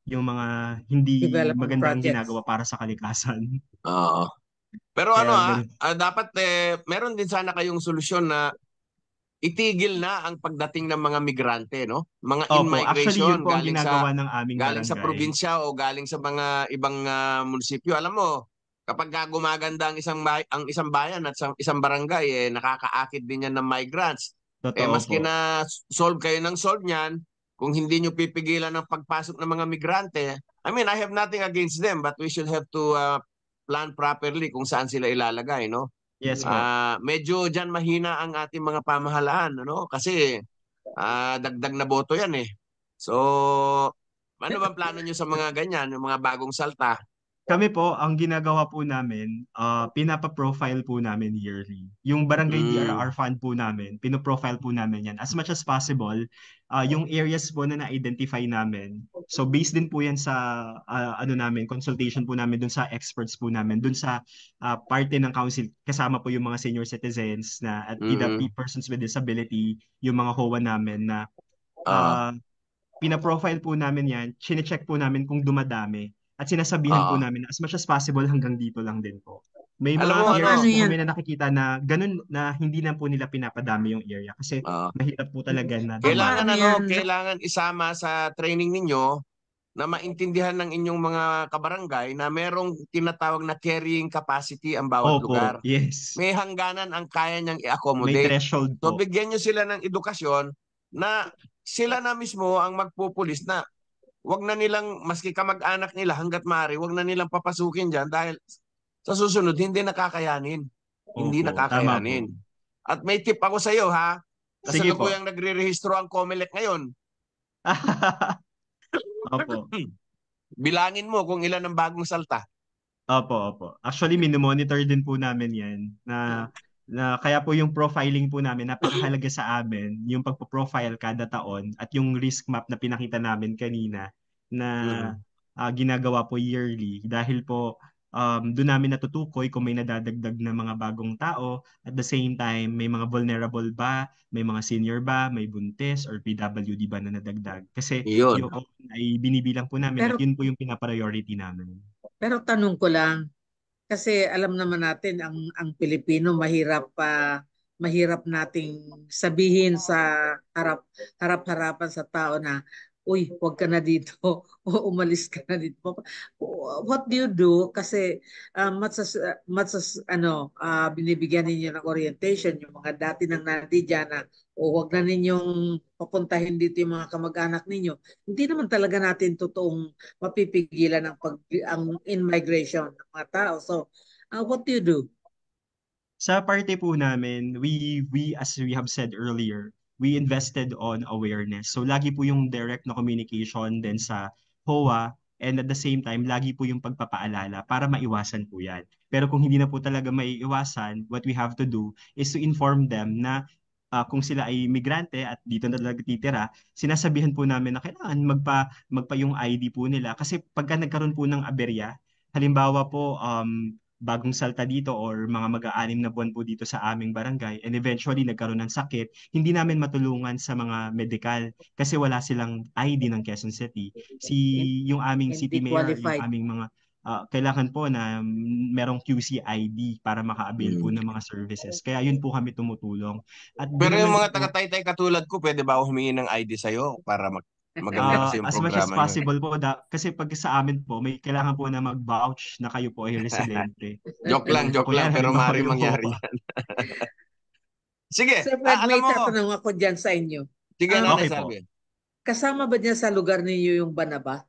yung mga hindi Development magandang projects. ginagawa para sa kalikasan. Oo. Pero Kaya ganun. dapat meron din sana kayong solusyon na itigil na ang pagdating ng mga migrante, no? Mga Opo, actually yun in-migration po ang ginagawa ng aming galing sa barangay. probinsya o galing sa mga ibang munisipyo. Alam mo, kapag gumaganda ang isang bayan at isang barangay, nakakaakit din yan ng migrants. Totoo po. Maski na solve kayo ng solve niyan, kung hindi nyo pipigilan ang pagpasok ng mga migrante, I mean, I have nothing against them, but we should have to plan properly kung saan sila ilalagay, no? Yes po. Medyo diyan mahina ang ating mga pamahalaan, ano? Kasi dagdag na boto 'yan eh. So, ano bang plano niyo sa mga ganyan, yung mga bagong salta? Kami po, ang ginagawa po namin, pinapa-profile po namin yearly. Yung Barangay Mm. DRR fund po namin, pinoprofile po namin yan. As much as possible, yung areas po na na-identify namin, so based din po yan sa ano namin, consultation po namin dun sa experts po namin, dun sa parte ng council, kasama po yung mga senior citizens na at Mm. PWD persons with disability, yung mga HOA namin na Oo. pina-profile po namin yan, chine-check po namin kung dumadami at sinasabihan po Oo. namin as much as possible hanggang dito lang din po. May Alam mga mo areas Paano po yan? kami na nakikita na ganun na hindi na po nila pinapadami yung area kasi Oo. mahirap po talaga na Kailangan Paano dumami. yan? kailangan isama sa training ninyo na maintindihan ng inyong mga kabarangay na merong tinatawag na carrying capacity ang bawat Opo, lugar. yes. May hangganan ang kaya niyang May i-accommodate. threshold So po. bigyan niyo sila ng edukasyon na sila na mismo ang magpupulis na wag na nilang, maski kamag-anak nila hanggat maaari, wag na nilang papasukin dyan dahil sa susunod hindi nakakayanin. Hindi Opo, tama po. nakakayanin. At may tip ako sa iyo ha. Sige po. Kasalukuyang nagre-rehistro ang COMELEC ngayon. Opo. Bilangin mo kung ilan ang bagong salta. Opo. Actually, minomonitor din po namin yan na kaya po yung profiling po namin, napakahalaga sa amin, yung pagpo-profile kada taon at yung risk map na pinakita namin kanina na Mm. ginagawa po yearly dahil po doon namin natutukoy kung may nadadagdag na mga bagong tao at the same time may mga vulnerable ba, may mga senior ba, may buntis or PWD ba na nadagdag. Kasi Iyon. yung ay binibilang po namin Pero at yun po yung pinapriority namin. pero tanong ko lang, kasi alam naman natin ang Pilipino mahirap nating sabihin sa harap-harapan sa tao na uy, huwag ka na dito o umalis ka na dito. What do you do? Kasi binibigyan ninyo ng orientation yung mga dati nang nandiyan na o huwag na ninyong papuntahin dito yung mga kamag-anak ninyo. Hindi naman talaga natin totoong mapipigilan ang in-migration ng mga tao. So, what do you do? Sa parte po namin, we as we have said earlier, we invested on awareness. So lagi po yung direct na communication din sa HOA and at the same time, lagi po yung pagpapaalala para maiwasan po yan. Pero kung hindi na po talaga maiiwasan, what we have to do is to inform them na kung sila ay migrante at dito na talaga titira, sinasabihan po namin na kailangan magpa yung ID po nila. Kasi pagka nagkaroon po ng aberya, halimbawa po, bagong salta dito or mga mag-aanim na buwan po dito sa aming barangay and eventually nagkaroon ng sakit, hindi namin matulungan sa mga medical kasi wala silang ID ng Quezon City. Yung aming city Hindi mayor, yung qualified. aming mga kailangan po na merong QC ID para maka-avail po Mm. ng mga services. Kaya yun po kami tumutulong. At doon Pero yung naman din mga po, taga-Taytay katulad ko, pwede ba ako humingi ng ID sa'yo para maganda kasi yung as much as programa nyo? possible po, kasi pag sa amin po, may kailangan po na mag-vouch na kayo po ay residente. Joke lang, Kunyari, pero halimbawa maaaring yung mangyari HOA. yan. Sige, Sir Fred, alam may mo, tatanong ako dyan sa inyo. sige Um, Nanay Okay po. Salve. Kasama ba niya sa lugar ninyo yung Banaba?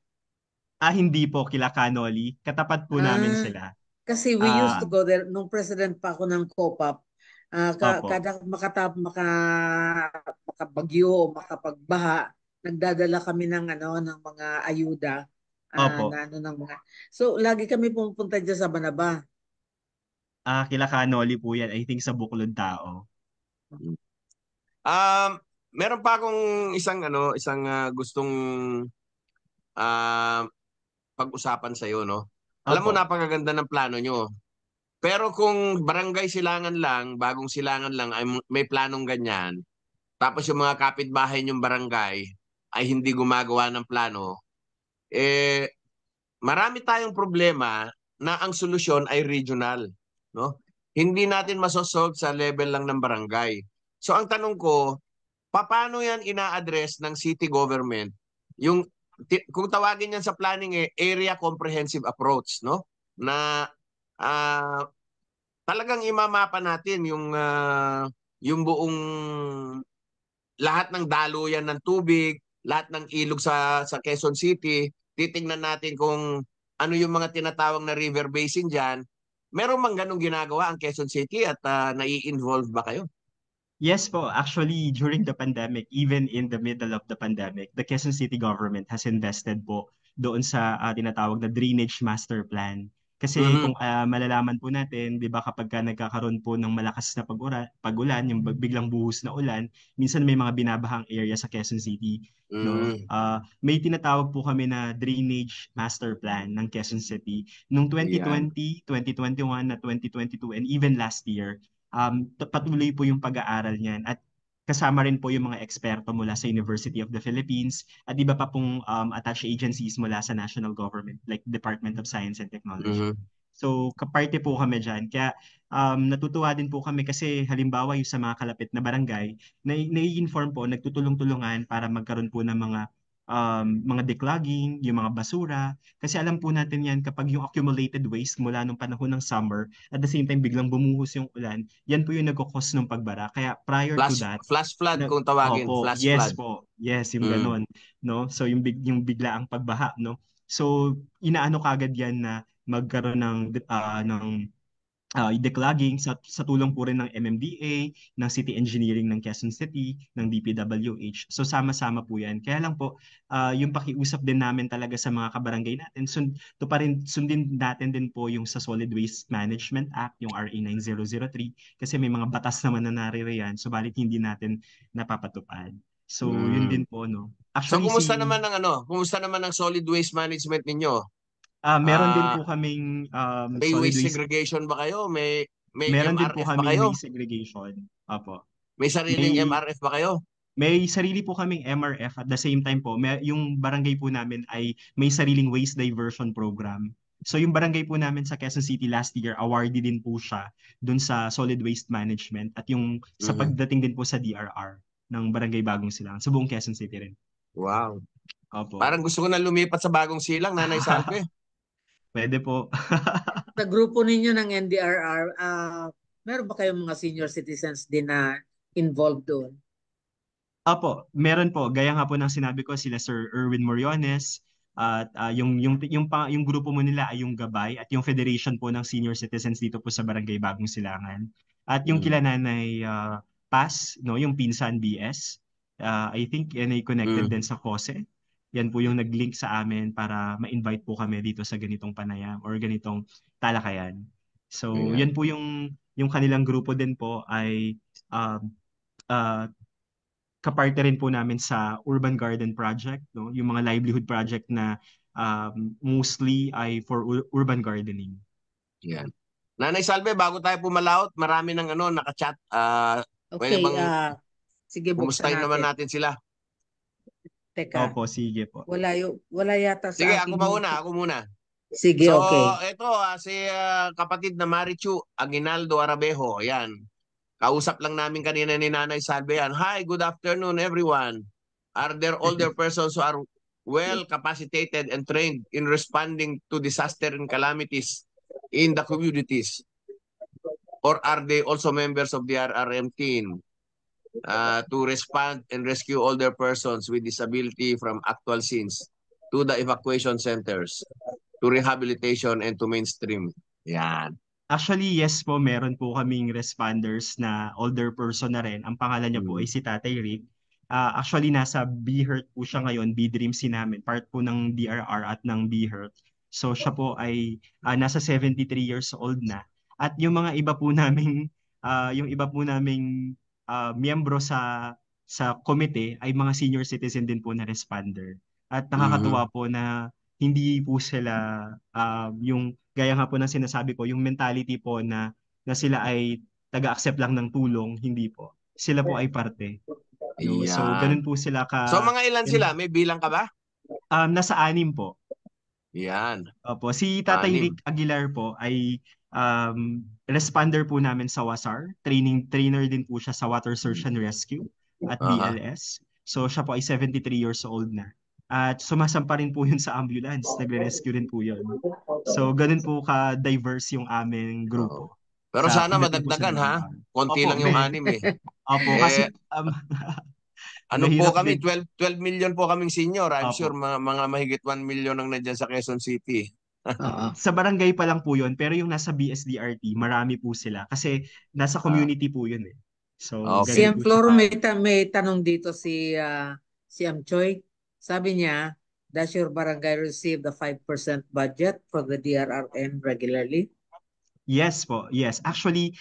Hindi po, kila Canoli. Katapat po namin Ah, sila. kasi we used to Ah, go there nung president pa ako ng COPAP. opo. Kada makabagyo o makapagbaha, nagdadala kami ng ng mga ayuda Opo. na ng mga. So lagi kami pumupunta diyan sa Banaba. Kila Canoli po yan. I think sa Buklod Tao. Um, Meron pa akong isang gustong ah, pag-usapan sa iyo, no? Alam mo, Opo. napakaganda ng plano nyo. Pero kung barangay silangan lang, bagong silangan lang ay may planong ganyan, tapos yung mga kapitbahay yung barangay ay hindi gumagawa ng plano, eh marami tayong problema na ang solusyon ay regional, no? Hindi natin masosolve sa level lang ng barangay. So ang tanong ko, paano yan ina-address ng city government? Yung kung tawagin yan sa planning area comprehensive approach, no? Na ah, talagang imamapa natin yung buong lahat ng daluyan ng tubig, lahat ng ilog sa Quezon City. Titingnan natin kung ano yung mga tinatawag na river basin diyan. Meron mang ganong ginagawa ang Quezon City at nai-involve ba kayo? Yes po, actually during the pandemic, even in the middle of the pandemic, the Quezon City government has invested po doon sa tinatawag na drainage master plan. Kasi kung Mhm. malalaman po natin, 'di ba kapag nagkakaroon po ng malakas na pag-ulan, yung biglang buhos na ulan, minsan may mga binabahang area sa Quezon City, no? Mhm. May tinatawag po kami na drainage master plan ng Quezon City noong Yan. 2020, 2021 na 2022 and even last year patuloy po yung pag-aaral niyan at kasama rin po yung mga eksperto mula sa University of the Philippines at iba pa pong attached agencies mula sa national government like Department of Science and Technology. Mhm. So, kaparte po kami dyan. Kaya natutuwa din po kami kasi halimbawa yung sa mga kalapit na barangay, nai-inform po, nagtutulong-tulungan para magkaroon po ng mga declogging, yung mga basura. Kasi alam po natin yan kapag yung accumulated waste mula nung panahon ng summer, at the same time biglang bumuhos yung ulan, yan po yung nagkakos ng pagbara. Kaya prior to that, Flash flood na, kung tawagin, opo, flash yes flood. po, yes, yung Mm. ganon, no? So yung biglaang pagbaha, no? So inaano kagad yan na magkaroon ng declogging sa tulong po rin ng MMDA, ng City Engineering ng Quezon City, ng DPWH. So sama-sama po yan. Kaya lang po, yung pakiusap din namin talaga sa mga kabarangay natin, sundin natin din po yung sa Solid Waste Management Act, yung RA 9003, kasi may mga batas naman na naririyan, subalit hindi natin napapatupad. So yun Mm. din po, no? So Actually, si kumusta naman ang solid waste management ninyo? meron din Ah, po kaming may solid waste waste. segregation ba kayo? May Meron din po MRF ba kaming kayo? waste segregation. Opo. May sariling May MRF ba kayo? may sarili po kaming MRF at the same time po, yung barangay po namin ay may sariling waste diversion program. So yung barangay po namin sa Quezon City last year, awarded din po siya dun sa solid waste management at yung sa Mhm. pagdating din po sa DRR ng Barangay Bagong Silang sa buong Quezon City rin. Wow. Opo. Parang gusto ko na lumipat sa Bagong Silang, Nanay Salve. Pwede po. Sa grupo ninyo ng NDRR, meron ba kayong mga senior citizens din na involved doon? Apo, meron po. Gaya nga po ng sinabi ko sila Sir Erwin Moriones at yung grupo mo nila ay yung Gabay at yung Federation po ng Senior Citizens dito po sa Barangay Bagong Silangan. At yung Mm. kila Nanay Paz, no, yung Pinsan BS. I think yan ay connected Mm. din sa COSE. Yan po yung nag-link sa amin para ma-invite po kami dito sa ganitong panayam or ganitong talakayan. So, yan Ayan. po yung kanilang grupo din po ay um, uh, kaparte rin po namin sa Urban Garden Project, no? Yung mga livelihood project na mostly ay for urban gardening. Ayan. Nanay Salve, bago tayo pumalaot, marami ng naka-chat. Pwede Okay, bang sige buksan kumustahin naman natin. natin sila? Teka, Opo, sige po. wala yata Sige, sa ako aking. mauna, ako muna. Sige, So, okay. ito si kapatid na Marichu Aguinaldo Arabejo, yan. Kausap lang namin kanina ni Nanay Salve yan. Hi, good afternoon everyone. Are there older persons who are well capacitated and trained in responding to disaster and calamities in the communities? Or are they also members of the RRM team to respond and rescue older persons with disability from actual scenes to the evacuation centers, to rehabilitation, and to mainstream. Yan. Actually, yes po, meron po kaming responders na older person na rin. Ang pangalan niya po ay si Tatay Rick. Actually, nasa BHERT po siya ngayon, B-Dreams namin, part po ng DRR at ng BHERT. So siya po ay nasa 73 years old na. At yung mga iba po naming miyembro sa komite ay mga senior citizen din po na responder. At nakakatuwa po na hindi po sila yung gaya nga po ng sinasabi ko, yung mentality po na sila ay taga-accept lang ng tulong, hindi po. Sila po ay parte. No? So, Yan. ganun po sila So mga ilan sila? May bilang ka ba? Nasa 6 po. Yan. Opo. Si Tatay 6. Rick Aguilar po ay responder po namin sa WASAR. Trainer din po siya sa Water Search and Rescue at BLS. So siya po ay 73 years old na. At sumasampa rin po yun sa ambulance. Nagre-rescue rin po yun. So ganun po ka-diverse yung aming grupo. Pero Sa sana pagdating po sa madagdagan, ha? DRR. Konti Opo, lang yung 6 eh. Opo, kasi ano po mahirap kami, din. 12 million po kaming senior. I'm Opo. sure mga mahigit 1 million ang nandiyan sa Quezon City. Sa barangay pa lang po yun, pero yung nasa BSDRT, marami po sila. Kasi nasa community po yun eh. So, Okay. Si ganun po Floro siya. may tanong dito si Choi. Sabi niya, does your barangay receive the 5% budget for the DRRN regularly? Yes po, yes. Actually,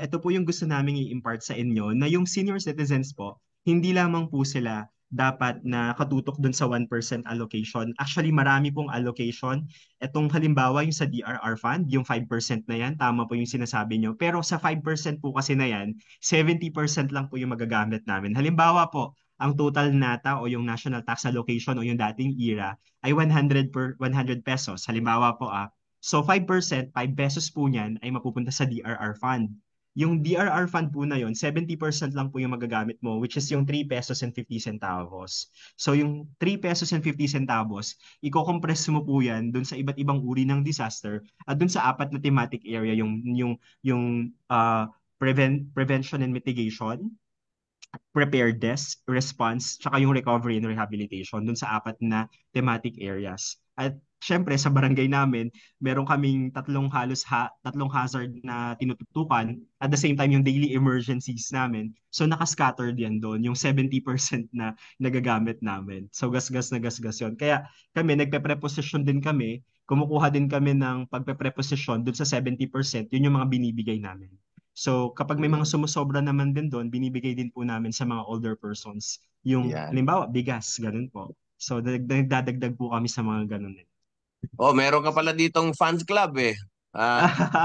ito po yung gusto naming i-impart sa inyo na yung senior citizens po, hindi lamang po sila dapat na katutok dun sa 1% allocation. Actually, marami pong allocation. Itong halimbawa yung sa DRR fund, yung 5% na yan, tama po yung sinasabi nyo. Pero sa 5% po kasi na yan, 70% lang po yung magagamit namin. Halimbawa po, ang total nata o yung national tax allocation o yung dating IRA ay 100 pesos. Halimbawa po So 5%, 5 pesos po niyan ay mapupunta sa DRR fund. Yung DRR fund po na yon, 70% lang po yung magagamit mo, which is yung 3 pesos and 50 centavos. So yung 3 pesos and 50 centavos, i-compress mo po yan dun sa iba't ibang uri ng disaster at dun sa 4 na thematic area, yung prevention and mitigation, preparedness, response, tsaka yung recovery and rehabilitation dun sa 4 na thematic areas. At syempre sa barangay namin, meron kaming tatlong hazard na tinututukan at the same time yung daily emergencies namin. So nakascattered yan doon, yung 70% na nagagamit namin. So gasgas na gasgas yun. Kaya kami, nagpe-preposition din kami, kumukuha din kami ng pagpe-preposition doon sa 70%, yun yung mga binibigay namin. So kapag may mga sumusobra naman din doon, binibigay din po namin sa mga older persons. Yung halimbawa, bigas, ganun po. So nagdadagdag po kami sa mga ganun din. Oh, meron ka pala ditong fans club eh.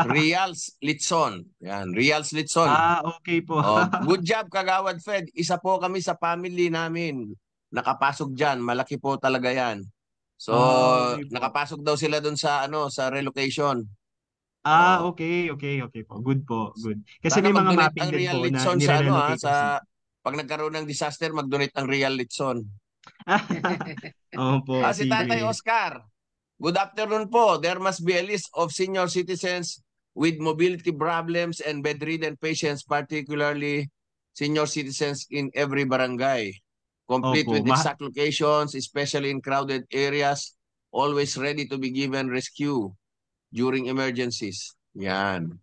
Rials Litson. Yan, Rials Litson. Okay po. Good job, Kagawad Fed. Isa po kami sa family namin. Nakapasok diyan, malaki po talaga 'yan. So, okay nakapasok daw sila doon sa sa relocation. Okay po. Good po, good. Kasi Sana may mga mag-donate mapping ang din Real po na Litson sa nire-relocate sa pag nagkaroon ng disaster, mag-donate ang Real Litson. Opo, Si Tatay sige. Oscar. Good afternoon po. There must be a list of senior citizens with mobility problems and bedridden patients, particularly senior citizens in every barangay. Complete Opo, with exact locations, especially in crowded areas, always ready to be given rescue during emergencies. Yan.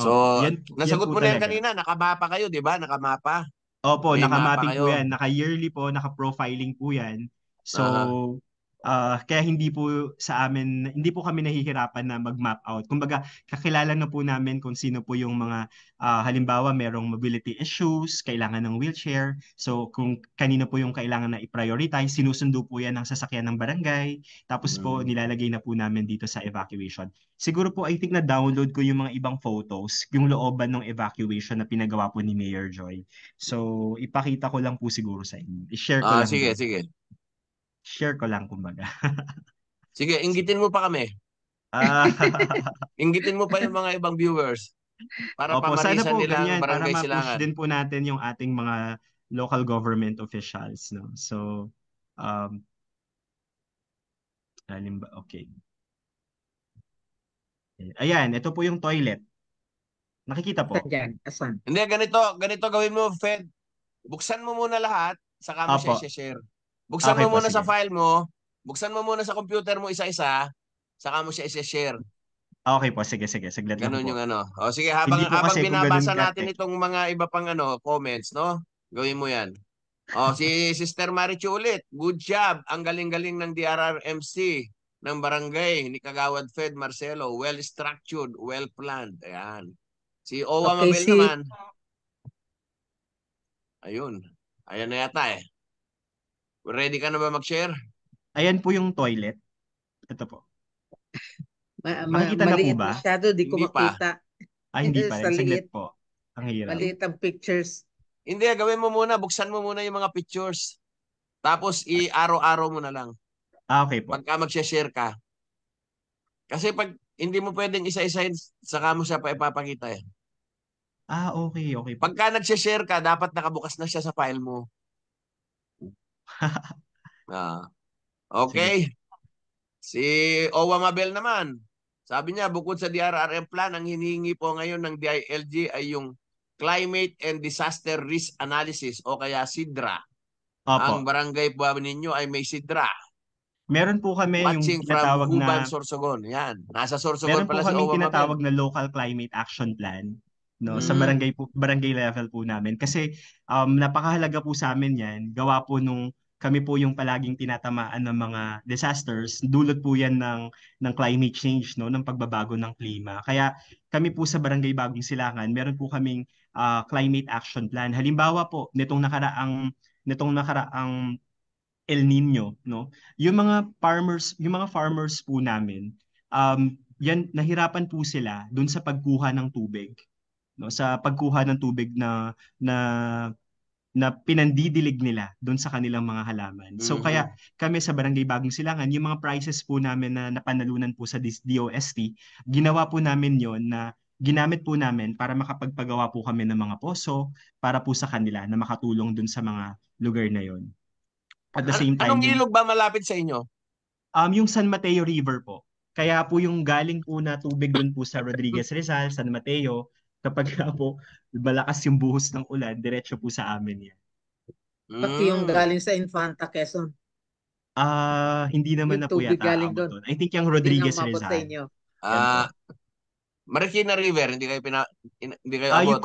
So, nasagot mo na yan kanina. Nakamapa kayo, di ba? Nakamapa. Opo, May nakamapping mapa po kayo. yan. Naka-yearly po, naka-profiling po yan. So, kaya hindi po kami nahihirapan na mag-map out. Kumbaga, kakilala na po namin kung sino po yung mga halimbawa merong mobility issues, kailangan ng wheelchair. So, kung kanino po yung kailangan na i-prioritize, sinusundo po yan ng sasakyan ng barangay. Tapos po, nilalagay na po namin dito sa evacuation. Siguro po, I think na-download ko yung mga ibang photos, yung looban ng evacuation na pinagawa po ni Mayor Joy. So, ipakita ko lang po siguro sa inyo. I-share ko lang. Sige. Share ko lang, kumbaga. Sige, inggitin mo pa kami. Inggitin mo pa yung mga ibang viewers para pamarisan nila ang Barangay Silangan. Para ma-push din po natin yung ating mga local government officials. No? So, okay. Ayan, ito po yung toilet. Nakikita po? Asan? Hindi, ganito gawin mo, Fed. Buksan mo muna lahat, saka mo siya share. Buksan mo muna sa file mo, Buksan mo muna sa computer mo isa-isa, saka mo siya i-share. Okay po, sige, sige. Saglit lang Ganun yung po. ano. O sige, Hindi po habang kasi ko ganun binabasa natin ka-tech. itong mga iba pang ano, comments, no? Gawin mo yan. O, si Sister Marichu ulit. Good job. Ang galing-galing ng DRRMC ng barangay ni Kagawad Fed Marcelo. Well-structured, well-planned. Ayan. Si Owa Okay, Mabel naman. Ayun. Ayan na yata eh. Ready ka na ba mag-share? Ayan po yung toilet. Ito po. Nakikita na po maliit ba? masyado, di ko Hindi pa. makita. Hindi pa Sa rin. Saglit liit, po. Ang hirap. maliit ang pictures. Hindi, gawin mo muna. Buksan mo muna yung mga pictures. Tapos i-araw-araw mo na lang. Okay po. Pagka mag-share ka. Kasi pag hindi mo pwedeng isa-isa, saka mo siya pa ipapakita eh. Okay, okay po. Pagka nag-share ka, dapat nakabukas na siya sa file mo. Ah, Sige po. okay. Si Owa Mabel naman. Sabi niya, bukod sa DRRM plan, ang hinihingi po ngayon ng DILG ay yung Climate and Disaster Risk Analysis o kaya SIDRA. Ang Opo. barangay po ninyo ay may SIDRA. Meron po kami yung Watching from tinatawag Huban, na Sorsogon. Yan. Nasa Sorsogon meron po pala si kaming Owa Mabel. tinatawag na local climate action plan, no, sa Mm. barangay level po namin kasi napakahalaga po sa amin 'yan. Gawa po nung kami po yung palaging tinatamaan ng mga disasters, dulot po 'yan ng climate change, no, ng pagbabago ng klima. Kaya kami po sa Barangay Bagong Silangan, meron po kaming climate action plan. Halimbawa po nitong nakaraang El Nino, no? Yung mga farmers po namin, yan nahirapan po sila doon sa pagkuha ng tubig, no? Sa pagkuha ng tubig na na pinandidilig nila doon sa kanilang mga halaman. So Mhm. kaya kami sa Barangay Bagong Silangan, yung mga prices po namin na napanalunan po sa DOST, ginawa po namin yon na ginamit po namin para makapagpagawa po kami ng mga poso para po sa kanila na makatulong doon sa mga lugar na yon. At the same time, Anong ilog ba malapit sa inyo? yung San Mateo River po. Kaya po yung galing po na tubig doon po sa Rodriguez Rizal, San Mateo, kapag nga po malakas yung buhos ng ulan, diretso po sa amin yan. Pati yung Mm. galing sa Infanta, Quezon. Hindi naman Yung na po tubig yata galing aabot doon. doon. I think yung Hindi na Rodriguez umabot sa Rizal. inyo. Yan po. Ah, Marikina River, hindi kayo Yung abot.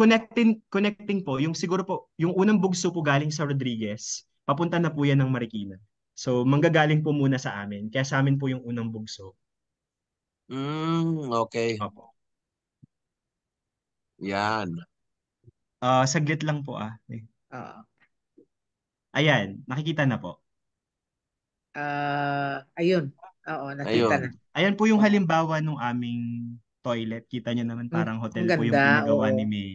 connecting po, yung siguro po, yung unang bugso po galing sa Rodriguez, papunta na po yan ng Marikina. So, manggagaling po muna sa amin. Kaya sa amin po yung unang bugso. Okay. Opo. Yan. Saglit lang po Ah, Ayan, nakikita na po. ayun. Oo, nakita na. Ayun. Ayan po yung Oo. halimbawa ng aming toilet. Kita nyo naman parang Ang hotel po yung ganda, pinagawa oo. ni May.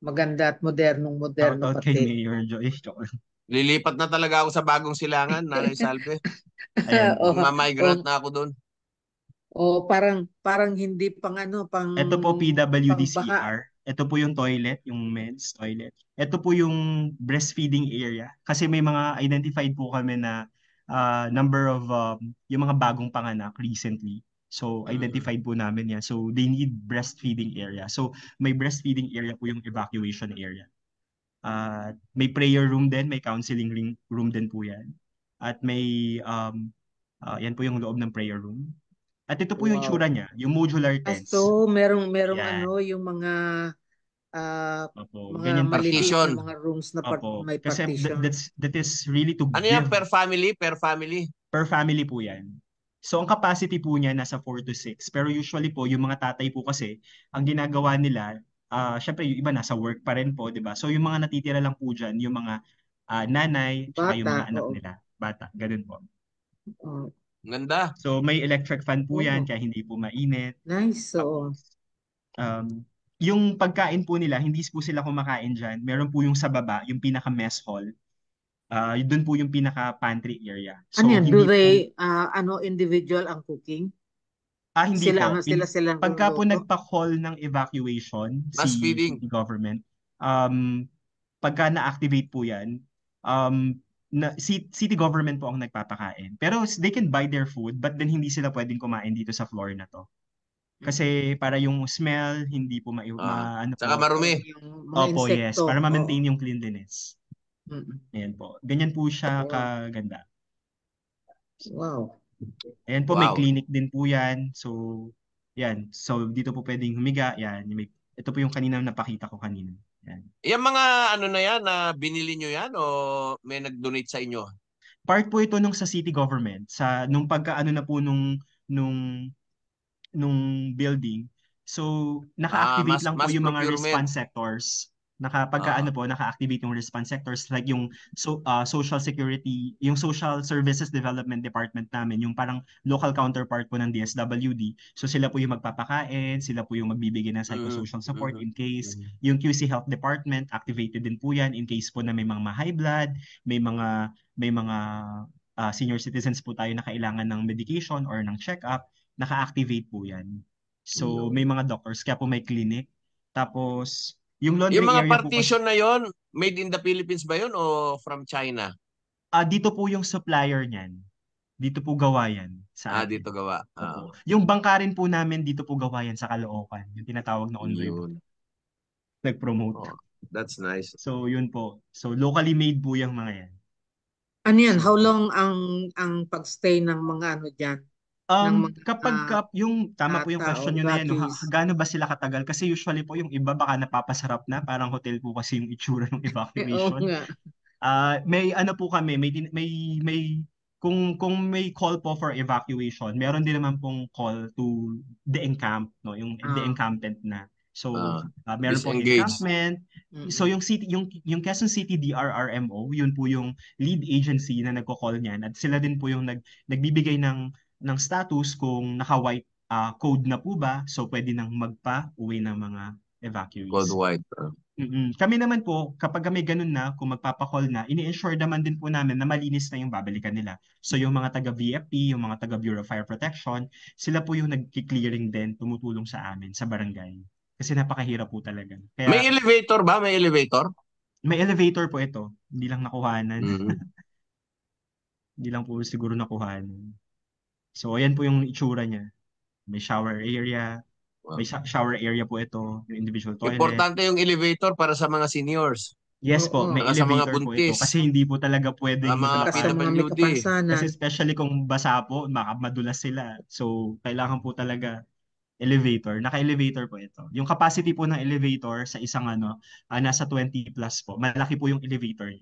Maganda at moderno Shoutout kay pati. Mayor Joy. Joke lang. Lilipat na talaga ako sa Bagong Silangan, Nanay Salve. Ayan po. Oo, Magmamigrate na ako doon. parang hindi pang Ito po pang baha. PWDCR. Ito po yung toilet, yung men's toilet. Ito po yung breastfeeding area. Kasi may mga identified po kami na number of yung mga bagong panganak recently. So, identified po namin yan. So, they need breastfeeding area. So, may breastfeeding area po yung evacuation area. May prayer room din, may counseling room din po yan. At may, yan po yung loob ng prayer room. At ito po yung Wow. tsura niya, yung modular tents. So, merong Yan. yung mga Opo, mga ganyan po siya. maliliit Partition. na mga rooms na Opo, may kasi partition. that is really to Ano yan? give Per family? Per family? per family po yan. So, ang capacity po niya nasa 4 to 6. Pero usually po, yung mga tatay po kasi, ang ginagawa nila, syempre yung iba nasa work pa rin po, di ba? So, yung mga natitira lang po dyan, yung mga nanay, tsaka yung Bata, mga anak oo. nila, bata, ganun po. Oh, Ganda. So, may electric fan po yan, Oo. kaya hindi po mainit. Nice, oo. Tapos, yung pagkain po nila, hindi po sila kumakain dyan. Meron po yung sa baba, yung pinaka-mess hall. Doon po yung pinaka-pantry area. So, Ano yan? Do hindi po, they, individual ang cooking? hindi po. Sila Pagka po luluto? nagpa-call ng evacuation, Mass si feeding. city government, pagka na-activate po yan, city government po ang nagpapakain. Pero they can buy their food, but then hindi sila pwedeng kumain dito sa floor na to. Kasi para yung smell, hindi po ano Tsaka po. marumi. Yung mga Opo, yes. insekto. Para Oo. ma-maintain yung cleanliness. Mm-mm. Ayan po. Ganyan po siya Wow. kaganda. Wow. Ayan po, may Wow. clinic din po yan. So, yan. So, dito po pwedeng humiga. Yan. Ito po yung kanina napakita ko kanina. Yan. Yung mga ano na yan, na binili nyo yan o may nag-donate sa inyo? Part po ito nung sa city government. Nung pagkaano na po nung building. So, naka-activate lang po Mass yung mga procurement. response sectors. Pagka-ano Ah, po, naka-activate yung response sectors like yung social security, yung social services development department namin, yung parang local counterpart po ng DSWD. So, sila po yung magpapakain, sila po yung magbibigay ng mhm, psychosocial support mhm, in case. mhm. Yung QC Health Department, activated din po yan in case po na may mga high blood, may mga senior citizens po tayo na kailangan ng medication or ng check-up, naka-activate po yan. So, Yun. may mga doctors, kaya po may clinic. Tapos, yung laundry Yung mga area po kasi, partition na yon, made in the Philippines ba yun o from China? dito po yung supplier niyan. Dito po gawa yan sa atin. Dito gawa. Opo. Yung bangka rin po namin, dito po gawa yan sa Caloocan. Yung tinatawag na Ondoy po. Yun. Nag-promote. Oh, that's nice. So, yun po. So, locally made po yung mga yan. Ano yan? So, How long ang pagstay ng mga ano diyan? Ng mga yung tama po yung tao, question nyo na yan, no? evacuees? Gaano ba sila katagal? Kasi usually po yung iba baka napapasarap na, parang hotel po kasi yung itsura ng Oo evacuation. nga. May ano po kami, kung may call po for evacuation, meron din naman pong call to de-encamp, no, yung Ah, de-encampment na. So, Ah, meron pong disengage. encampment. So mm-mm. yung Quezon City DRRMO, yun po yung lead agency na nagko-call niyan at sila din po yung nagbibigay ng status kung naka-white code na po ba, so pwede nang magpa-uwi ng mga Code evacuees. white. Kami naman po, kapag may ganun na, kung magpapakall na, ini-ensure naman din po namin na malinis na yung babalikan nila. So yung mga taga-VFP, yung mga taga-Bureau of Fire Protection, sila po yung nag-clearing din, tumutulong sa amin, sa barangay. Kasi napakahirap po talaga. May Kaya elevator ba? May elevator? may elevator po ito, hindi lang nakuhanan. Mhm. Hindi lang po siguro nakuhanan. So ayan po yung itsura niya. May shower area, Wow. may shower area po ito, yung individual toilet. Importante yung elevator para sa mga seniors. Yes po, Oo. may Saka sa mga elevator po ito buntis. kasi hindi po talaga pwedeng Mga Saka sa maglakad. mga may PWD. Kasi kapansanan. especially kung basa po, baka madulas sila. So, kailangan po talaga elevator. Naka-elevator po ito. Yung capacity po ng elevator sa isang nasa 20 plus po. Malaki po yung elevator.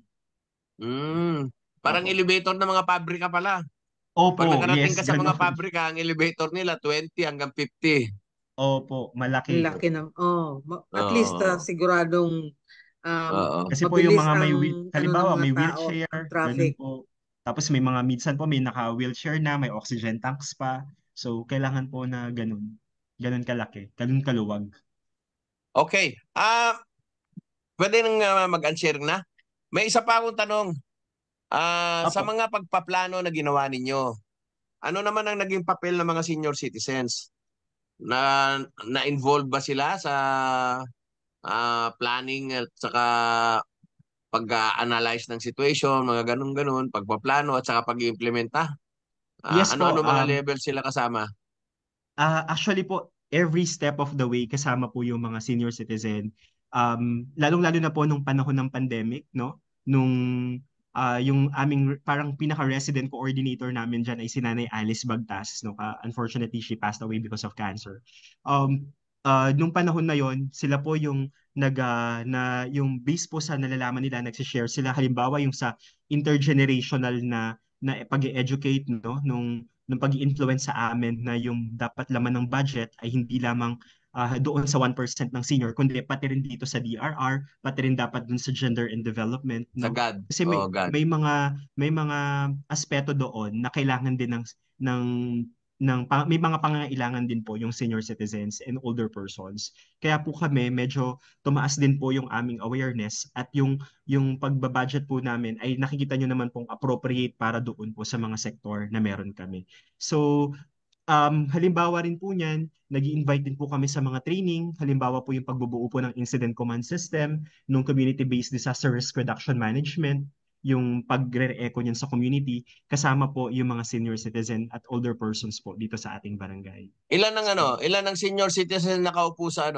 Parang Opo. elevator ng mga pabrika pala. Pag Opo, nakarating yes, ka sa mga ganun. pabrika, ang elevator nila 20 hanggang 50. Opo, Ang malaki. laki ng, at least Oo. siguradong Oo. Kasi po yung mabilis mga ang ano ng halimbawa mga may tao, ang wheelchair, ganun traffic. po. Tapos may mga minsan po may naka-wheelchair na, may oxygen tanks pa. So kailangan po na ganun. Ganun kalaki, ganun kaluwag. Okay. Pwede nang mag-answer na. May isa pa akong tanong. Sa Apo. mga pagpaplano na ginawa ninyo, ano naman ang naging papel ng mga senior citizens? Na-involve ba sila sa planning at saka pag-analyze ng situation, mga ganun-ganun, pagpaplano at saka pag-iimplementa? Yes po, Ano-ano mga level sila kasama? actually po, every step of the way kasama po yung mga senior citizen. Lalong-lalo na po nung panahon ng pandemic, no? Nung yung aming parang pinaka-resident coordinator namin dyan ay si Nanay Alice Bagtas. No? Unfortunately, she passed away because of cancer. Nung panahon na yon, sila po yung yung base po sa nalalaman nila, nagsishare sila. Halimbawa, yung sa intergenerational na pag-educate, no? Nung pag-influence sa amin na yung dapat laman ng budget ay hindi lamang doon sa 1% ng senior, kundi pati rin dito sa DRR, pati rin dapat dun sa gender and development, Sa no? God. Kasi Oh, God. may mga aspeto doon na kailangan din ng may mga pangangailangan din po yung senior citizens and older persons. Kaya po kami medyo tumaas din po yung aming awareness at yung pagbabudget po namin ay nakikita nyo naman pong appropriate para doon po sa mga sektor na meron kami. So, halimbawa rin po niyan, nag-i-invite din po kami sa mga training. Halimbawa po yung pagbubuo po ng incident command system, nung community-based disaster risk reduction management, yung pagre-echo niyan sa community, kasama po yung mga senior citizen at older persons po dito sa ating barangay. So, Ilan ang senior citizen nakaupo sa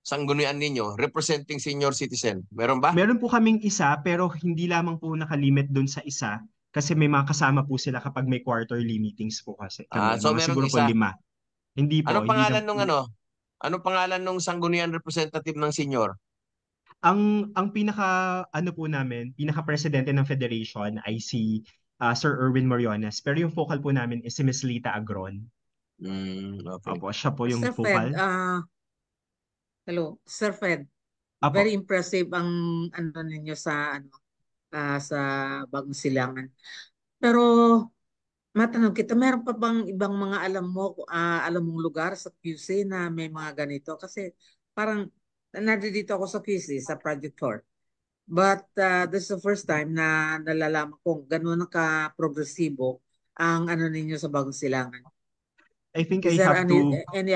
sanggunian ninyo representing senior citizen? Meron ba? meron po kaming isa pero hindi lamang po nakalimit doon sa isa Kasi may mga kasama po sila kapag may quarterly meetings po kasi kami. So Mga merong siguro po isa. 5. Hindi po, Anong hindi na pangalan po. nung ano? Anong pangalan nung sangguniang representative ng senior? Ang pinaka ano po namin, pinaka-presidente ng federation ay si Sir Erwin Moriones. Pero yung focal po namin is si Miss Lita Agron. Okay. Opo, siya po yung Sir Fed, focal. hello, Sir Fed, very Opo. impressive ang ano ninyo sa Bagong Silangan. Pero matanong kita, meron pa bang ibang mga alam mong lugar sa QC na may mga ganito? Kasi parang nandito ako sa QC, sa Project 4. But this is the first time na nalalaman kong gano'n na ka-progresibo ang ano ninyo sa Bagong Silangan. I think Is I there have to. any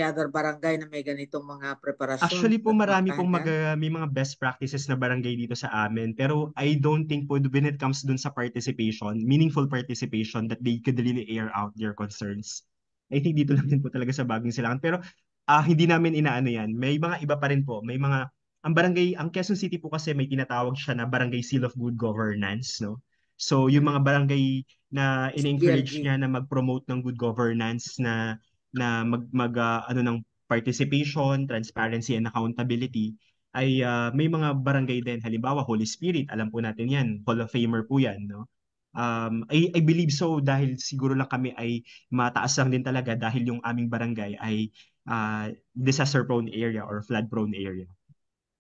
other barangay na may ganitong mga preparasyon Actually po at mga marami pong kahandaan? may mga best practices na barangay dito sa amin. Pero I don't think po when it comes dun sa participation, meaningful participation, that they could really air out their concerns. I think dito lang din po talaga sa Bagong Silangan. Pero hindi namin inaano yan. May mga iba pa rin po. May mga, ang Quezon City po kasi may tinatawag siya na Barangay Seal of Good Governance, no? So yung mga barangay na in-encourage SBLG. niya na mag-promote ng good governance, na ano ng participation, transparency, and accountability, ay may mga barangay din. Halimbawa, Holy Spirit, alam po natin yan. Hall of Famer po yan, no? I believe so dahil siguro lang kami ay mataas lang din talaga dahil yung aming barangay ay disaster-prone area or flood-prone area.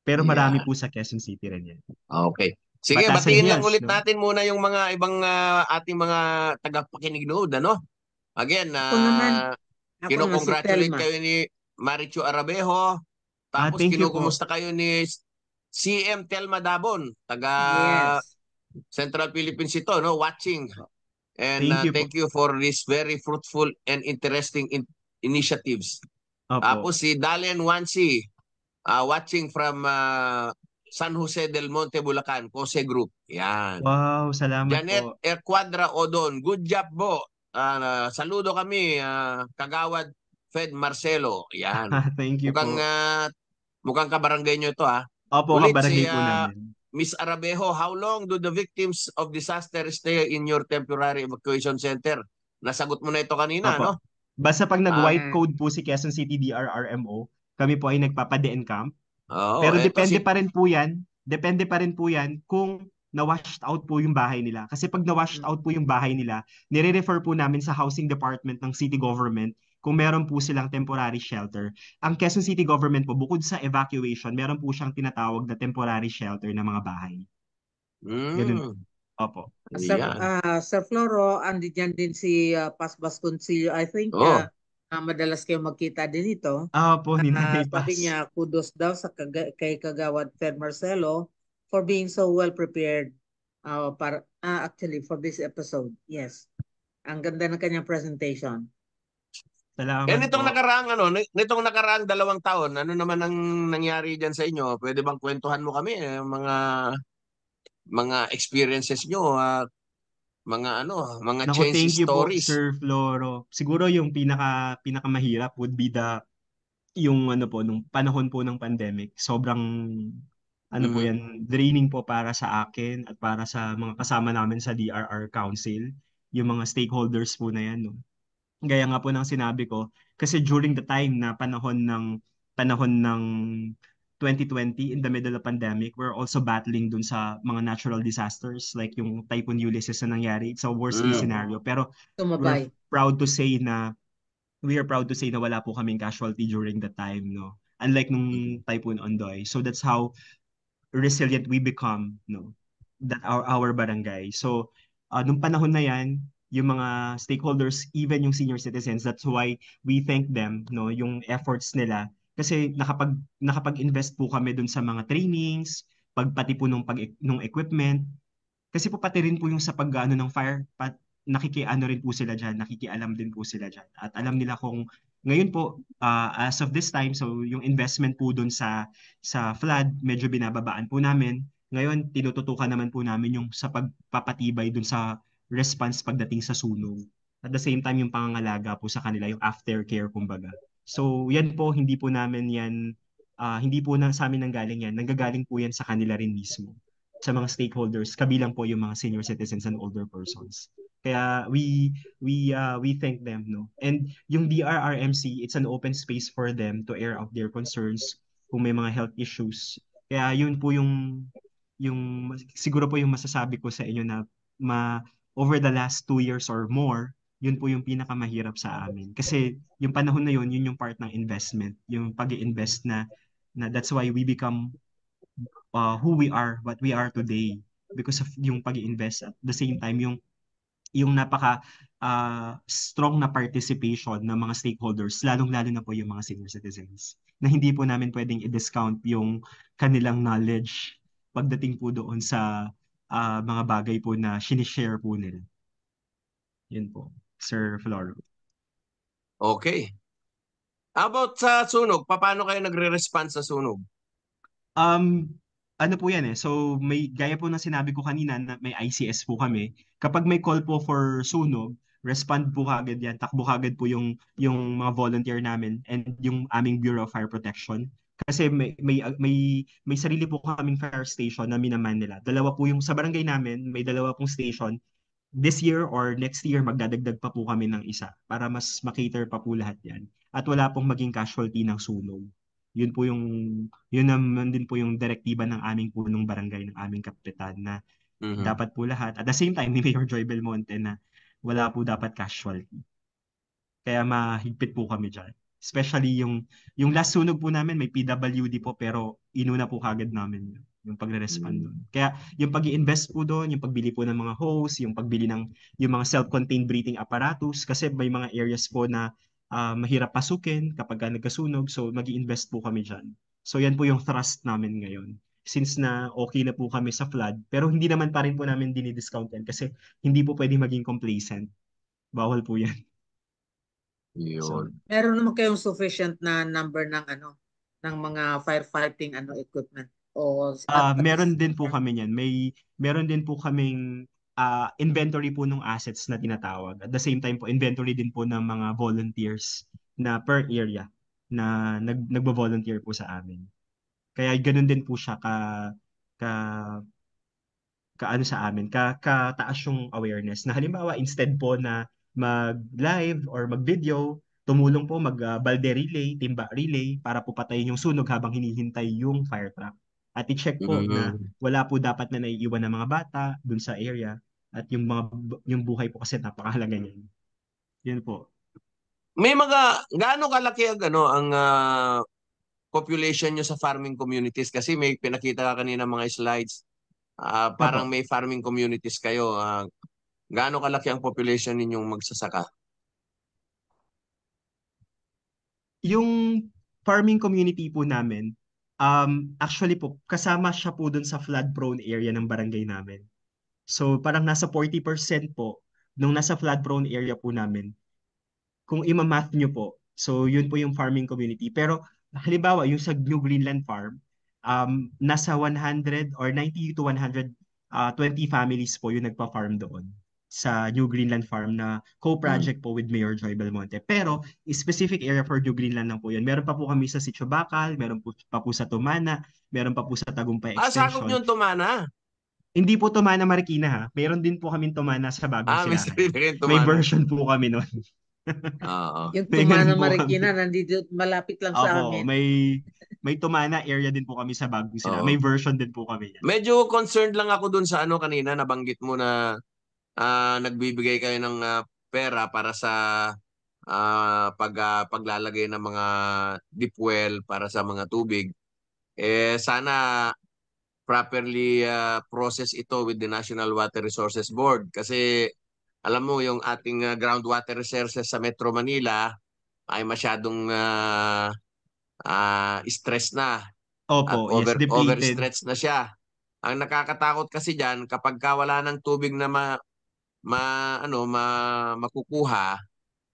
Pero marami Yeah. po sa Quezon City rin yan. Okay. Sige, Batasan batiin lang Hills, ulit no? natin muna yung mga ibang ating mga tagapakinig nood, ano? Again, Ako naman si kinocongratulate Telma. kayo ni Marichu Arabejo. Tapos Thank you po. kinukumusta kayo ni CM Telma Dabon, taga Yes. Central Philippines ito, no? Watching. And Thank you po. thank you for this very fruitful and interesting initiatives. Opo. Tapos si Dalian Wansi, watching from San Jose del Monte, Bulacan, Cose Group. Yan. Wow, salamat Janet po. Erquadra Odon, good job po. Saludo kami, Kagawad Fed Marcelo. Yan. Thank you Mukhang, po. mukhang kabarangay nyo ito, ha. Opo, Ulit si kabarangay po namin. Miss Arabejo, how long do the victims of disaster stay in your temporary evacuation center? Nasagot mo na ito kanina, Opo. no? Basta pag nag-white Ah, code po si Quezon City DRRMO, kami po ay nagpapa-de-encamp. Oo, Pero eto depende si... pa rin po yan, kung na-washed out po yung bahay nila. Kasi pag na-washed out po yung bahay nila, nire-refer po namin sa housing department ng city government kung meron po silang temporary shelter. Ang Quezon City government po, bukod sa evacuation, meron po siyang tinatawag na temporary shelter ng mga bahay. Ganun. Mm, Opo. yan. Sir Floro, andi dyan din si Paz Vasconcillo. I think Oh, madalas kayo magkita din ito. Po, ni Nanay Sabi Paz. niya, kudos daw kay Kagawad Fed Marcelo for being so well prepared actually for this episode. Yes. Ang ganda ng kanyang presentation. Salamat nitong po. nakaraang nitong nakaraang 2 taon, ano naman ang nangyari diyan sa inyo? Pwede bang kwentuhan mo kami mga experiences nyo, mga Naku, change thank you po, stories. Sir Floro. Siguro yung pinakamahirap would be yung ano po, nung panahon po ng pandemic. Sobrang, ano po Mhm. yan, draining po para sa akin at para sa mga kasama namin sa DRR Council. Yung mga stakeholders po na yan, no? Gaya nga po ng sinabi ko, kasi during the time na panahon ng 2020 in the middle of pandemic, we're also battling dun sa mga natural disasters like yung Typhoon Ulysses na nangyari. It's a worst case Mm. scenario. Pero we're Tumabay. proud to say na we are proud to say na wala po kaming casualty during the time, no? Unlike nung Typhoon Ondoy. So that's how resilient we become, no? That our barangay. So nung panahon na yan, yung mga stakeholders, even yung senior citizens, that's why we thank them, no, yung efforts nila kasi nakapag-invest po kami dun sa mga trainings, pagpati po nung equipment, kasi po pati rin po yung sa pag-ano ng fire, nakikiano rin po sila diyan, nakikialam din po sila diyan. At alam nila kung ngayon po as of this time, so yung investment po dun sa flood, medyo binababaan po namin. Ngayon tinututukan naman po namin yung sa pagpapatibay dun sa response pagdating sa sunog. At the same time yung pangangalaga po sa kanila, yung aftercare kumbaga. So yan po, hindi po sa amin nanggaling yan. Nanggagaling po yan sa kanila rin mismo. sa mga stakeholders, kabilang po yung mga senior citizens and older persons. Kaya we thank them, no. And yung DRRMC, it's an open space for them to air out their concerns kung may mga health issues. Kaya yun po yung siguro po yung masasabi ko sa inyo na over the last 2 years or more, yun po yung pinakamahirap sa amin. Kasi yung panahon na yun yung part ng investment, yung pag-i-invest na that's why we become who we are, what we are today because of yung pag-i-invest at the same time yung napaka strong na participation ng mga stakeholders, lalong-lalo na po yung mga senior citizens, na hindi po namin pwedeng i-discount yung kanilang knowledge pagdating po doon sa mga bagay po na sinishare po nila. Yun po, Sir Floro. Okay. How about sa sunog? Paano kayo nagre-respond sa sunog? Ano po yan eh. So may gaya po ng sinabi ko kanina na may ICS po kami. Kapag may call po for sunog, respond po kagad yan. Takbo kagad po yung mga volunteer namin and yung aming Bureau of Fire Protection. Kasi may sarili po kaming fire station na minaman nila. Dalawa po yung sa barangay namin, may dalawa pong station. This year or next year, magdadagdag pa po kami ng isa para mas makater pa po lahat yan. At wala pong maging casualty ng sunog. Yun po yun naman din po yung direktiba ng aming punong barangay, ng aming kapitan na dapat po lahat. At the same time, ni Mayor Joy Belmonte na wala po dapat casualty. Kaya mahigpit po kami dyan. Especially yung last sunog po namin, may PWD po pero inuna po kagad namin yung pagre-respond doon. Kaya yung pag-i-invest po doon, yung pagbili po ng mga hose, yung pagbili ng yung mga self-contained breathing apparatus kasi may mga areas po na mahirap pasukin kapag nagkasunog. So mag-i-invest po kami dyan. So yan po yung thrust namin ngayon. Since na okay na po kami sa flood, pero hindi naman pa rin po namin dinidiscount yan kasi hindi po pwede maging complacent. Bawal po yan. So, Yun. Meron naman kayong sufficient na number ng ng mga firefighting equipment o meron din po kami niyan. Meron din po kaming inventory po ng assets na tinatawag. At the same time po, inventory din po ng mga volunteers na per area na nagbo-volunteer po sa amin. Kaya ganoon din po siya ka kaano sa amin, kataas yung awareness. Na halimbawa, instead po na mag-live or mag-video, tumulong po mag-balde relay, timba relay, para po patayin yung sunog habang hinihintay yung fire truck. At i-check po na wala po dapat na naiiwan ng mga bata dun sa area at yung buhay po kasi napakahalaga niyan. Yun po. May gaano kalaki ang population nyo sa farming communities? Kasi may pinakita ka kanina mga slides. Parang Opo. may farming communities kayo. Gaano kalaki ang population ninyong magsasaka? Yung farming community po namin, actually po, kasama siya po dun sa flood-prone area ng barangay namin. So parang nasa 40% po nung nasa flood-prone area po namin. Kung ima-math nyo po, so yun po yung farming community. Pero halimbawa, yung sa New Greenland Farm, nasa 100 or 90 to 120 families po yung nagpa-farm doon sa New Greenland Farm na co-project po with Mayor Joy Belmonte. Pero specific area for New Greenland lang po yun. Meron pa po kami sa Sitio Bacal, meron pa po sa Tumana, meron pa po sa Tagumpay Sakop Extension. nyo yung Tumana? Hindi po Tumana Marikina ha. Meron din po kami Tumana sa Bagong May Silangan. sarili kayong May Tumana. version po kami nun. Yung May Tumana ganun po Marikina, kami. nandito malapit lang sa Opo, amin. may Tumana area din po kami sa Bagong Silangan. Oo. May version din po kami yan. Medyo concerned lang ako dun sa kanina, nabanggit mo na nagbibigay kayo ng pera para sa paglalagay ng mga deep well para sa mga tubig. Sana properly process ito with the National Water Resources Board kasi alam mo yung ating groundwater resources sa Metro Manila ay masyadong stress na at Opo, yes, depleted. overstretched na siya. Ang nakakatakot kasi diyan kapag wala ng tubig na makukuha,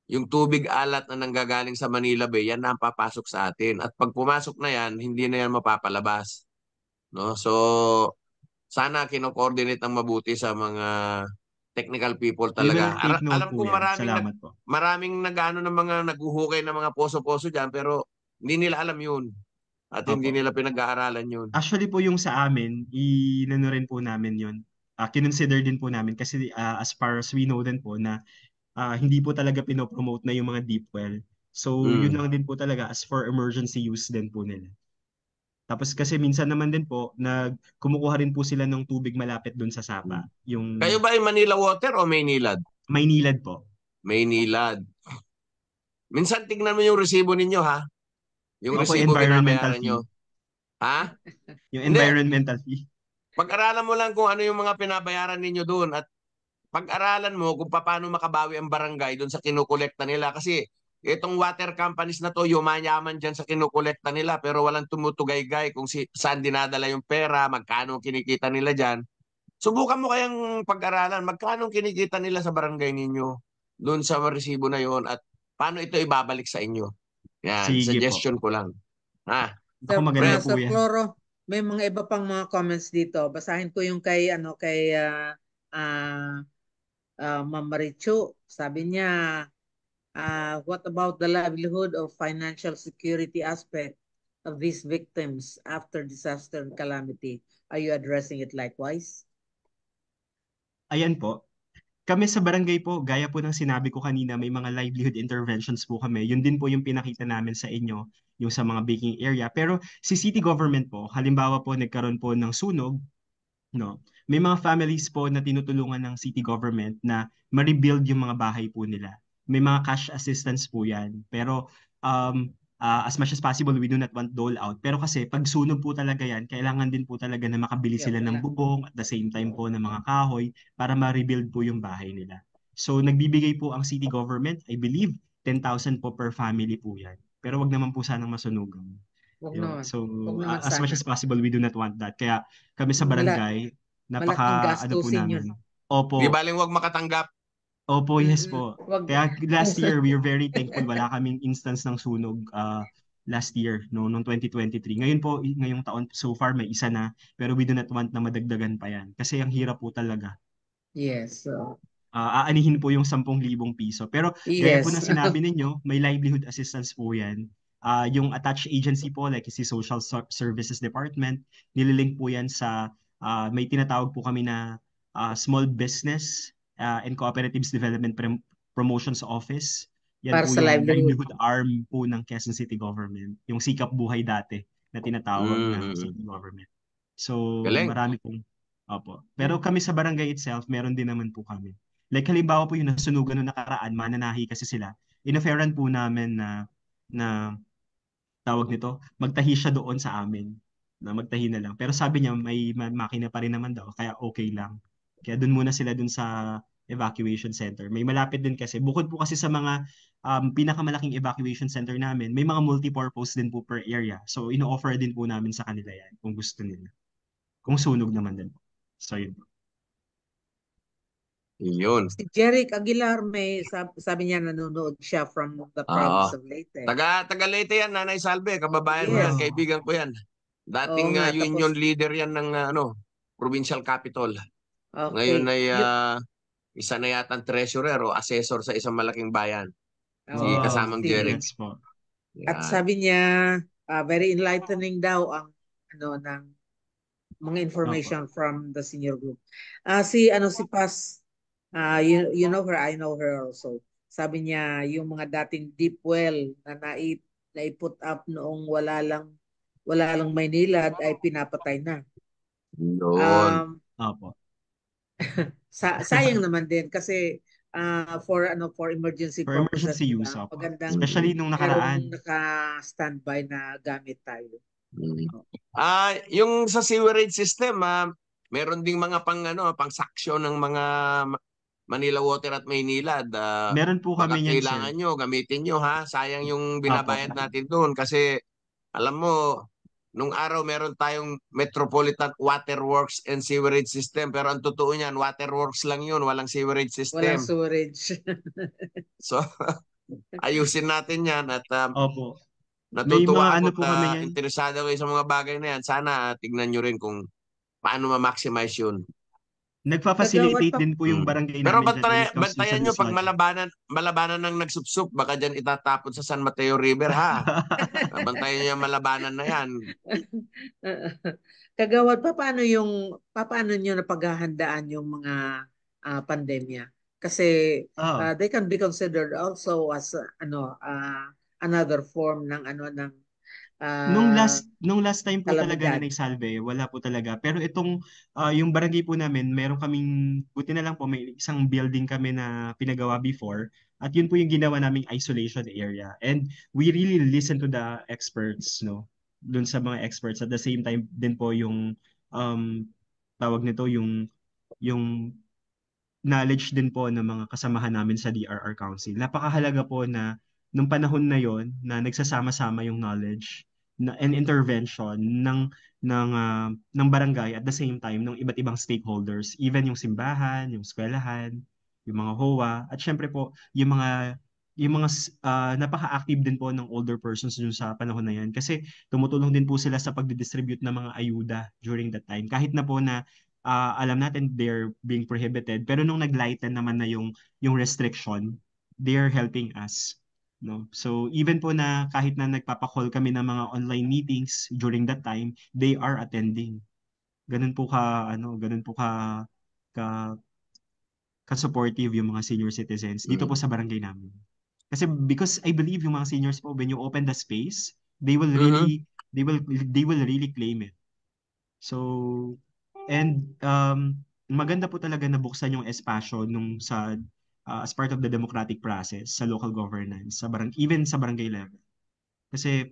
yung tubig alat na nanggagaling sa Manila Bay, yan na ang papasok sa atin. At pag pumasok na yan, hindi na yan mapapalabas. No? So, sana kino-coordinate ng mabuti sa mga technical people We will talaga. take note Alam po kong yan. Salamat po. maraming ng mga naguhukay ng mga poso-poso diyan pero hindi nila alam yun. at hindi Opo. nila pinag-aaralan yun. Actually po yung sa amin, inano rin po namin yun. Kinonsider din po namin kasi as far as we know din po na hindi po talaga pinopromote na yung mga deep well. So yun Mm. lang din po talaga as for emergency use din po nila. Tapos kasi minsan naman din po, kumukuha rin po sila ng tubig malapit dun sa sapa. Yung Kayo ba ay Manila Water o Maynilad? Maynilad po. Maynilad. Minsan tignan mo yung resibo ninyo, ha? Yung Opo, resibo environmental binabayaran nyo. fee. Ha? Yung Hindi. environmental fee. Pag-aralan mo lang kung ano yung mga pinabayaran ninyo doon at pag-aralan mo kung paano makabawi ang barangay doon sa kinukolekta nila. Kasi itong water companies na to, yumayaman dyan sa kinukolekta nila pero walang tumutugay-gay kung saan dinadala yung pera, magkano kinikita nila dyan. Subukan mo kayang pag-aralan, magkano kinikita nila sa barangay ninyo doon sa resibo na yon at paano ito ibabalik sa inyo. Yan, Sige po. suggestion ko lang. Ha? Ako maganda po Sir yan. Floro, may mga iba pang mga comments dito. Basahin ko yung kay Ma'am Marichu. Sabi niya, what about the livelihood of financial security aspect of these victims after disaster and calamity? Are you addressing it likewise? Ayan po. Kami sa barangay po, gaya po ng sinabi ko kanina, may mga livelihood interventions po kami. Yun din po yung pinakita namin sa inyo, yung sa mga baking area. Pero si city government po, halimbawa po nagkaroon po ng sunog, no? May mga families po na tinutulungan ng city government na ma-rebuild yung mga bahay po nila. May mga cash assistance po yan. Pero as much as possible, we do not want dole out. Pero kasi pag sunog po talaga yan, kailangan din po talaga na makabili sila ng bubong at the same time po ng mga kahoy para ma-rebuild po yung bahay nila. So nagbibigay po ang city government, I believe, 10,000 po per family po yan. Pero wag naman po sanang masunugan. Wag Yun. naman. So Wag naman as much sana. as possible, we do not want that. Kaya kami sa barangay, Malaking ano po gastusin yun. namin. Opo. Di baling wag makatanggap. Opo, yes po. Wag. Kaya last year, we are very thankful. Wala kaming instance ng sunog last year, no, noong 2023. Ngayon po, ngayong taon, so far may isa na. Pero we do not want na madagdagan pa yan. Kasi ang hirap po talaga. Yes. Aanihin po yung 10,000 piso. Pero gaya po ng Yes. sinabi ninyo, may livelihood assistance po yan. Yung attached agency po, like si Social Services Department, nililink po yan sa, may tinatawag po kami na Small Business and Cooperatives Development Promotions Office. Yan Para po sa yung livelihood. livelihood arm po ng Quezon City Government. Yung Sikap Buhay dati na tinatawag na city government. So, Galing. marami pong, opo. Pero kami sa barangay itself, meron din naman po kami. Like halimbawa po yung nasunugan noong nakaraan, mananahi kasi sila. Inoferan po namin na tawag nito, magtahi siya doon sa amin. Na magtahi na lang. Pero sabi niya may makina pa rin naman daw, kaya okay lang. Kaya doon muna sila doon sa evacuation center. May malapit din kasi. Bukod po kasi sa mga pinakamalaking evacuation center namin, may mga multi-purpose din po per area. So ino-offer din po namin sa kanila yan kung gusto nila. Kung sunog naman din po. So yun po. Yun. Si Jeric Aguilar, may sabi niya nanonood siya from the province of Leyte. Taga Leyte yan, Nanay Salve. Kababayan ko yan, kaibigan ko yan. Dating union leader yan ng provincial capital. Okay. Ngayon ay isa na yata treasurer o assessor sa isang malaking bayan. Si kasamang Jeric. At sabi niya, very enlightening daw ang ng mga information from the senior group. Si Paz, you know her, I know her also. Sabi niya, yung mga dating deep well na naiput up noong wala lang Maynilad ay pinapatay na. Doon. Opo. Sayang naman din kasi for emergency for purposes. Emergency use. Magandang especially nung nakaraan. naka-standby na gamit tayo. Yung sa sewerage system, meron ding mga pang-saksyon ng mga Manila Water at Maynilad. Meron po kami yan, kailangan nyo, gamitin nyo ha. Sayang yung binabayad natin doon kasi alam mo, nung araw meron tayong Metropolitan Water Works and Sewerage System pero ang totoo niyan, water works lang yun, walang sewerage system. Walang sewerage. So, ayusin natin yan at Opo. natutuwa ako at interesado kayo sa mga bagay na yan. Sana tignan nyo rin kung paano ma-maximize yun. Kagawad Nagfa-facilitate pa. din po yung Mm. barangay Pero namin dyan when it comes dun sa bantayan nyo pag dislodging. malabanan ng nagsupsup, baka dyan itatapon sa San Mateo River, ha? Bantayan nyo yung malabanan na yan. Kagawad pa, paano nyo napaghahandaan yung mga pandemya? Kasi Oh, they can be considered also as another form ng ah, nung last time po talaga na kalamidad. naisalve, wala po talaga. Pero itong yung barangay po namin, meron kaming buti na lang po may isang building kami na pinagawa before at yun po yung ginawa naming isolation area. And we really listen to the experts, no? Dun sa mga experts at the same time din po yung um tawag nito yung knowledge din po ng mga kasamahan namin sa DRR Council. Napakahalaga po na nung panahon na yon na nagsasama-sama yung knowledge and intervention ng barangay at the same time ng iba't ibang stakeholders, even yung simbahan, yung eskwelahan, yung mga HOA, at syempre po yung mga napaka-active din po ng older persons dun sa panahon na yan kasi tumutulong din po sila sa pagdi-distribute ng mga ayuda during that time. Kahit na po na alam natin they're being prohibited pero nung naglighten naman na yung restriction, they're helping us, no? So even po na kahit na nagpapa-call kami ng mga online meetings during that time, they are attending. Ganun po ka supportive yung mga senior citizens dito po Mm. sa barangay namin. Kasi because I believe yung mga seniors po when you open the space, they will Mhm. really they will really claim it. So, and maganda po talaga na buksan yung espasyo as part of the democratic process sa local governance, even sa barangay level. Kasi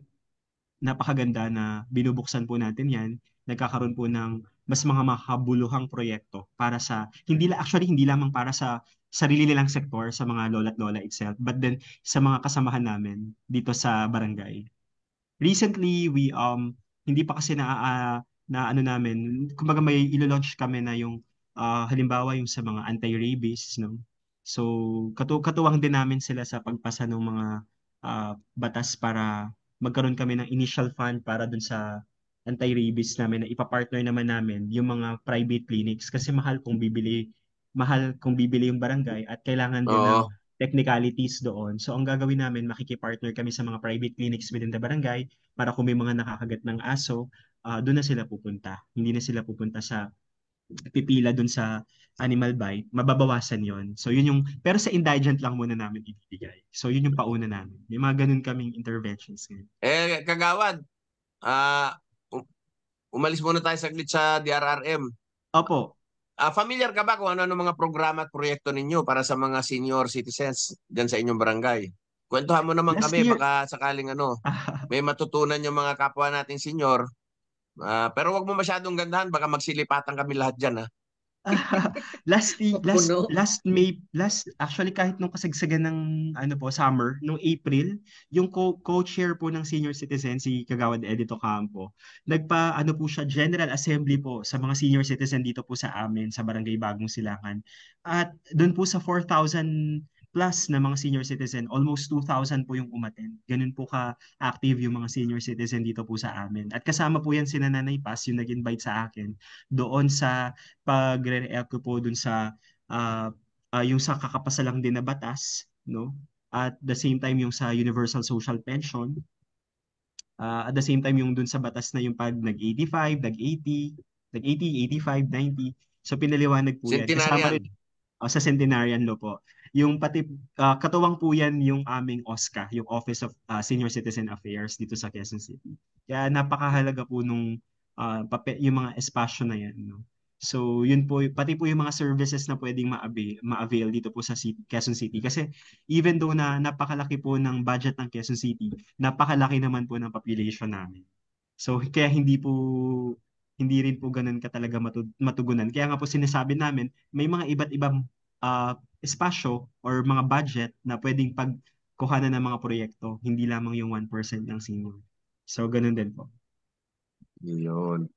napakaganda na binubuksan po natin yan, nagkakaroon po ng mas mga makabuluhang proyekto para hindi lamang para sa sarili nilang sektor, sa mga lola't lola itself, but then sa mga kasamahan namin dito sa barangay. Recently, hindi pa kasi na ano namin, kumbaga may ilo-launch kami na yung halimbawa yung sa mga anti-rabies, no? So, katuwang din namin sila sa pagpasa ng mga batas para magkaroon kami ng initial fund para dun sa anti-rabies namin na ipapartner naman namin yung mga private clinics kasi mahal kung bibili yung barangay at kailangan din ng Oo. technicalities doon. So, ang gagawin namin, makikipartner kami sa mga private clinics within the barangay para kung may mga nakakagat ng aso, doon na sila pupunta. Hindi na sila pupunta sa pipila doon sa animal bite. Mababawasan yon. So, pero sa indigent lang muna namin ibibigay. So, yun yung pauna namin. May mga ganun kaming interventions ngayon. Kagawad, ah, u- umalis muna tayo saglit sa DRRM. Opo, Familiar ka ba kung ano mga programa at proyekto ninyo para sa mga senior citizens dyan sa inyong barangay? Kwentuhan mo naman last kami, year, baka sakaling may matutunan yung mga kapwa nating senior. Pero wag mo masyadong gandahan, baka magsilipatan kami lahat dyan, ha? Mapuno. Actually kahit nung kasagsagan ng summer, nung April, yung co-chair po ng senior citizen si Kagawad Edito Campo, po siya General Assembly po sa mga senior citizen dito po sa amin sa Barangay Bagong Silangan. At doon po sa 4,000 plus na mga senior citizen, almost 2,000 po yung umattend. Ganun po ka-active yung mga senior citizen dito po sa amin. At kasama po yan si Nanay Paz, yung nag-invite sa akin doon sa pagre-react ko po dun sa yung sa kakapasalang din na batas, no? At the same time yung sa Universal Social Pension, at the same time yung dun sa batas na yung pag nag-85, nag-80, 85, 90. So pinaliwanag po yan. Kasama rin Centenarian. sa Centenarian Law po. Yung pati katuwang po yan yung aming OSCA, yung Office of Senior Citizen Affairs dito sa Quezon City. Kaya napakahalaga po nung yung mga espasyo na yan, no? So, yun po, pati po yung mga services na pwedeng ma-avail dito po sa Quezon City. Kasi even though na napakalaki po ng budget ng Quezon City, napakalaki naman po ng population namin. So, kaya hindi rin po ganun ka talaga matugunan. Kaya nga po sinasabi namin, may mga iba't ibang espasyo or mga budget na pwedeng pagkuhanan ng mga proyekto, hindi lamang yung 1% ng senior. So, ganun din po. Yun.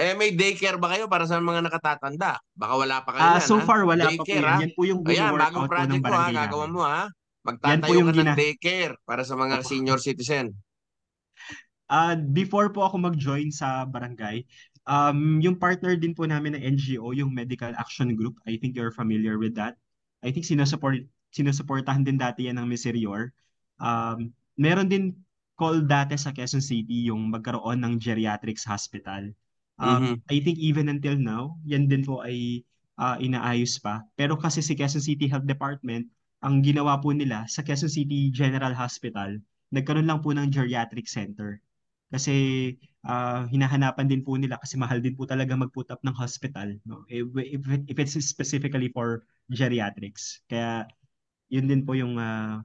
May daycare ba kayo para sa mga nakatatanda? Baka wala pa kayo niyan, So ha? far, wala pa po Daycare, yan. ha? Yan po yung Ayan, wino-work bagong out po ng project ko, ha? barangay Gagawa namin. mo, ha? Yan po Magtatayo yung ka ng daycare para sa mga Opo. senior citizen. Before po ako mag-join sa barangay, Yung partner din po namin ng NGO, yung Medical Action Group, I think you're familiar with that. I think sinusuportahan din dati yan ng Miserior. Meron din call dati sa Quezon City yung magkaroon ng geriatrics hospital. Mhm. I think even until now, yan din po ay inaayos pa. Pero kasi si Quezon City Health Department, ang ginawa po nila sa Quezon City General Hospital, nagkaroon lang po ng geriatric center. Kasi hinahanapan din po nila kasi mahal din po talaga mag-put up ng hospital, no? If it's specifically for geriatrics. Kaya yun din po yung